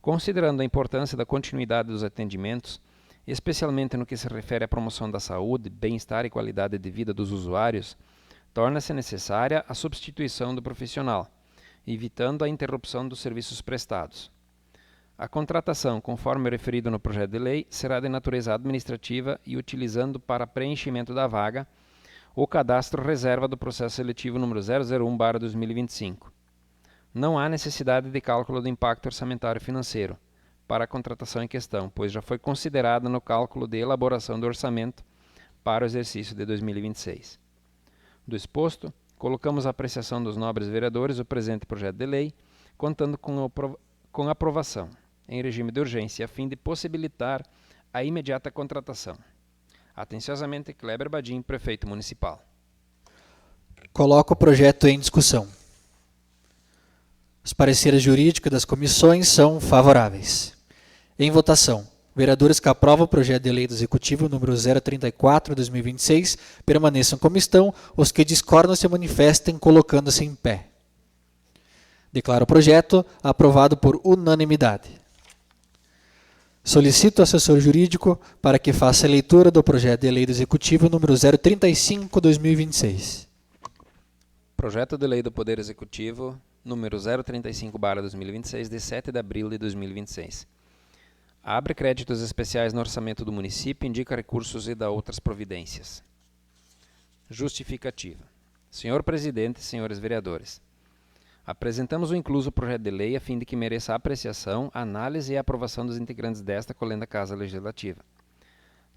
Considerando a importância da continuidade dos atendimentos, especialmente no que se refere à promoção da saúde, bem-estar e qualidade de vida dos usuários, torna-se necessária a substituição do profissional, evitando a interrupção dos serviços prestados. A contratação, conforme referido no projeto de lei, será de natureza administrativa e utilizando para preenchimento da vaga o cadastro reserva do processo seletivo número 001/2025. Não há necessidade de cálculo do impacto orçamentário financeiro para a contratação em questão, pois já foi considerada no cálculo de elaboração do orçamento para o exercício de 2026. Do exposto, colocamos à apreciação dos nobres vereadores o presente projeto de lei, contando com aprovação, em regime de urgência, a fim de possibilitar a imediata contratação. Atenciosamente, Kleber Badim, Prefeito Municipal. Coloco o projeto em discussão. Os pareceres jurídicos das comissões são favoráveis. Em votação. Vereadores que aprovam o projeto de lei do Executivo número 034/2026 permaneçam como estão. Os que discordam se manifestem colocando-se em pé. Declaro o projeto aprovado por unanimidade. Solicito ao assessor jurídico para que faça a leitura do projeto de lei do Executivo número 035/2026. Projeto de lei do Poder Executivo número 035/2026, de 7 de abril de 2026. Abre créditos especiais no orçamento do município, indica recursos e dá outras providências. Justificativa. Senhor Presidente, senhores vereadores, apresentamos o incluso projeto de lei a fim de que mereça apreciação, análise e aprovação dos integrantes desta colenda Casa Legislativa.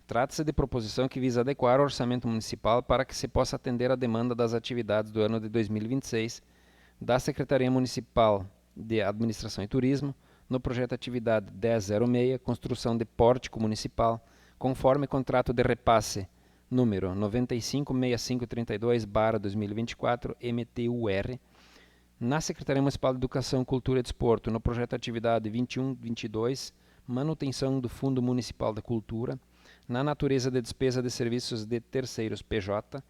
Trata-se de proposição que visa adequar o orçamento municipal para que se possa atender à demanda das atividades do ano de 2026 da Secretaria Municipal de Administração e Turismo, no projeto Atividade 1006, Construção de Pórtico Municipal, conforme contrato de repasse número 956532/2024 MTUR, na Secretaria Municipal de Educação, Cultura e Desporto, no projeto Atividade 2122, Manutenção do Fundo Municipal da Cultura, na natureza de despesa de serviços de terceiros PJ,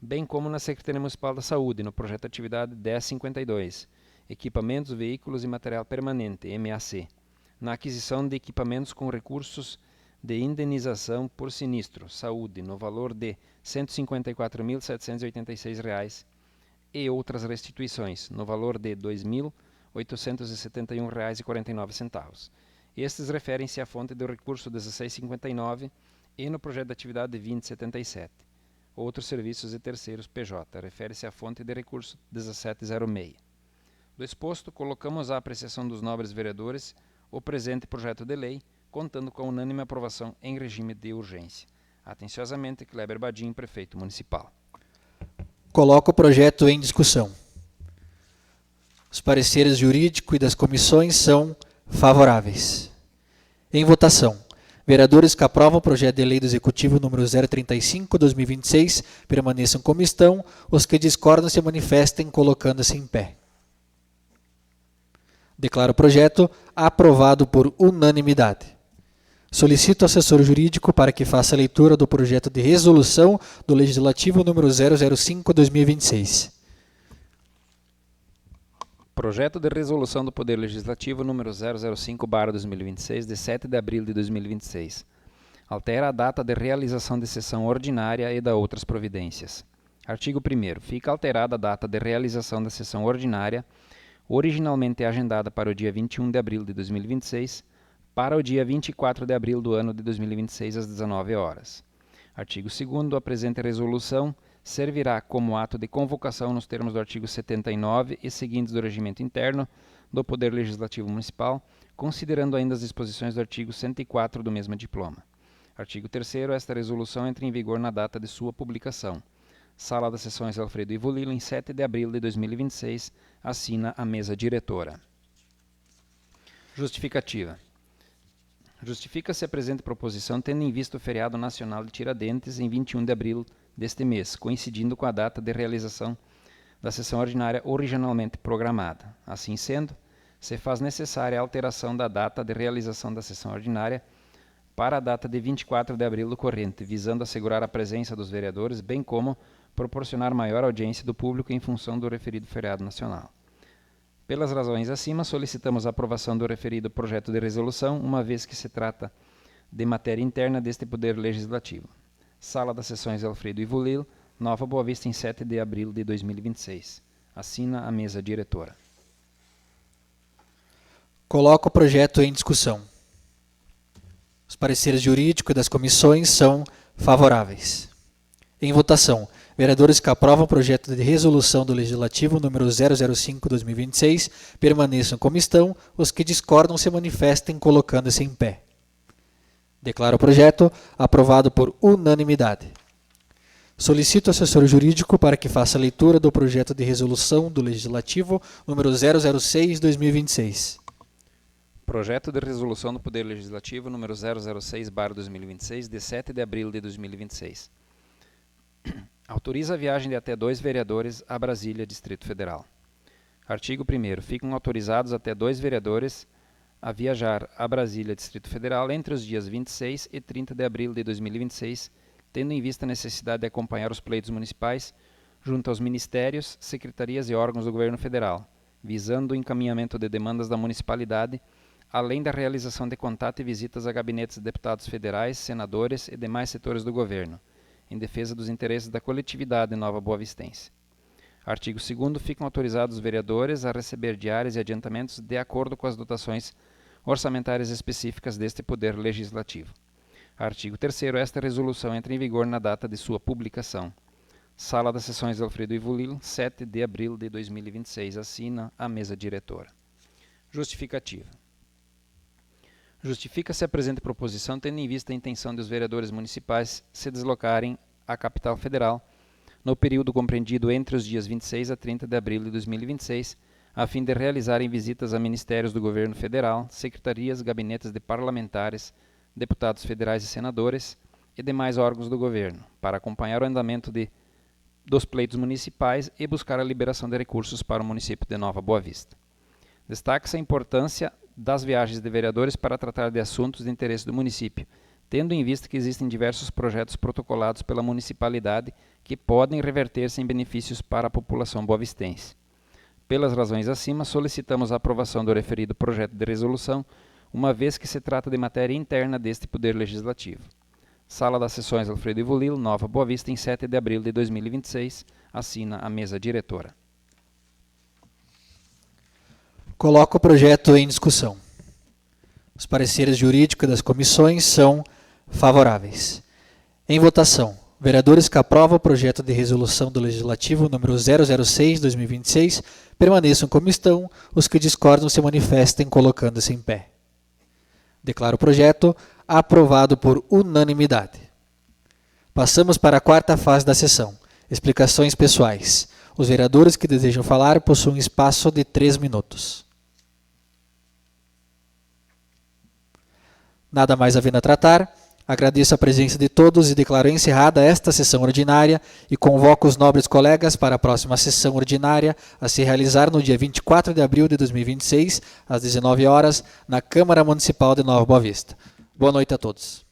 bem como na Secretaria Municipal da Saúde, no projeto Atividade 1052, Equipamentos, Veículos e Material Permanente, MAC, na aquisição de equipamentos com recursos de indenização por sinistro, saúde, no valor de R$ 154.786 e outras restituições, no valor de R$ 2.871,49. Estes referem-se à fonte do recurso 1659 e no projeto de atividade 2077. Outros serviços e terceiros PJ, refere-se à fonte de recurso 1706. Do exposto, colocamos à apreciação dos nobres vereadores o presente projeto de lei, contando com a unânime aprovação em regime de urgência. Atenciosamente, Kleber Badim, Prefeito Municipal. Coloco o projeto em discussão. Os pareceres jurídicos e das comissões são favoráveis. Em votação. Vereadores que aprovam o projeto de lei do Executivo número 035/2026 permaneçam como estão. Os que discordam se manifestem colocando-se em pé. Declaro o projeto aprovado por unanimidade. Solicito ao assessor jurídico para que faça a leitura do projeto de resolução do Legislativo número 005/2026. Projeto de resolução do Poder Legislativo número 005/2026, de 7 de abril de 2026. Altera a data de realização de sessão ordinária e da outras providências. Artigo 1º. Fica alterada a data de realização da sessão ordinária, originalmente agendada para o dia 21 de abril de 2026, para o dia 24 de abril do ano de 2026, às 19 horas. Artigo 2º. A presente resolução servirá como ato de convocação nos termos do artigo 79 e seguintes do Regimento Interno do Poder Legislativo Municipal, considerando ainda as disposições do artigo 104 do mesmo diploma. Artigo 3º. Esta resolução entra em vigor na data de sua publicação. Sala das Sessões Alfredo Ivolilo, em 7 de abril de 2026, assina a mesa diretora. Justificativa. Justifica-se a presente proposição tendo em vista o feriado nacional de Tiradentes em 21 de abril deste mês, coincidindo com a data de realização da sessão ordinária originalmente programada. Assim sendo, se faz necessária a alteração da data de realização da sessão ordinária para a data de 24 de abril do corrente, visando assegurar a presença dos vereadores, bem como proporcionar maior audiência do público em função do referido feriado nacional. Pelas razões acima, solicitamos a aprovação do referido projeto de resolução, uma vez que se trata de matéria interna deste Poder Legislativo. Sala das Sessões Alfredo Ivolilo, Nova Boa Vista, em 7 de abril de 2026. Assina a mesa diretora. Coloco o projeto em discussão. Os pareceres jurídicos das comissões são favoráveis. Em votação, vereadores que aprovam o projeto de resolução do Legislativo número 005/2026 permaneçam como estão. Os que discordam se manifestem colocando-se em pé. Declaro o projeto aprovado por unanimidade. Solicito ao assessor jurídico para que faça a leitura do projeto de resolução do Legislativo número 006/2026. Projeto de resolução do Poder Legislativo número 006/2026, de 7 de abril de 2026. Autoriza a viagem de até 2 vereadores a Brasília, Distrito Federal. Artigo 1º. Ficam autorizados até 2 vereadores a viajar a Brasília, Distrito Federal, entre os dias 26 e 30 de abril de 2026, tendo em vista a necessidade de acompanhar os pleitos municipais junto aos ministérios, secretarias e órgãos do Governo Federal, visando o encaminhamento de demandas da municipalidade, além da realização de contato e visitas a gabinetes de deputados federais, senadores e demais setores do governo, em defesa dos interesses da coletividade nova boavistense. Artigo 2º. Ficam autorizados os vereadores a receber diárias e adiantamentos de acordo com as dotações orçamentárias específicas deste Poder Legislativo. Artigo 3º. Esta resolução entra em vigor na data de sua publicação. Sala das Sessões Alfredo Ivolilo, 7 de abril de 2026. Assina a mesa diretora. Justificativa. Justifica-se a presente proposição tendo em vista a intenção dos vereadores municipais se deslocarem à capital federal no período compreendido entre os dias 26 a 30 de abril de 2026, a fim de realizarem visitas a ministérios do governo federal, secretarias, gabinetes de parlamentares, deputados federais e senadores e demais órgãos do governo, para acompanhar o andamento dos pleitos municipais e buscar a liberação de recursos para o município de Nova Boa Vista. Destaca-se a importância das viagens de vereadores para tratar de assuntos de interesse do município, tendo em vista que existem diversos projetos protocolados pela municipalidade que podem reverter-se em benefícios para a população boavistense. Pelas razões acima, solicitamos a aprovação do referido projeto de resolução, uma vez que se trata de matéria interna deste Poder Legislativo. Sala das Sessões Alfredo Ivolilo, Nova Boa Vista, em 7 de abril de 2026. Assina a mesa diretora. Coloco o projeto em discussão. Os pareceres jurídicos das comissões são favoráveis. Em votação, vereadores que aprovam o projeto de resolução do Legislativo número 006/2026 permaneçam como estão. Os que discordam se manifestem colocando-se em pé. Declaro o projeto aprovado por unanimidade. Passamos para a quarta fase da sessão. Explicações pessoais. Os vereadores que desejam falar possuem espaço de 3 minutos. Nada mais havendo a tratar, agradeço a presença de todos e declaro encerrada esta sessão ordinária e convoco os nobres colegas para a próxima sessão ordinária a se realizar no dia 24 de abril de 2026, às 19 horas, na Câmara Municipal de Nova Boa Vista. Boa noite a todos.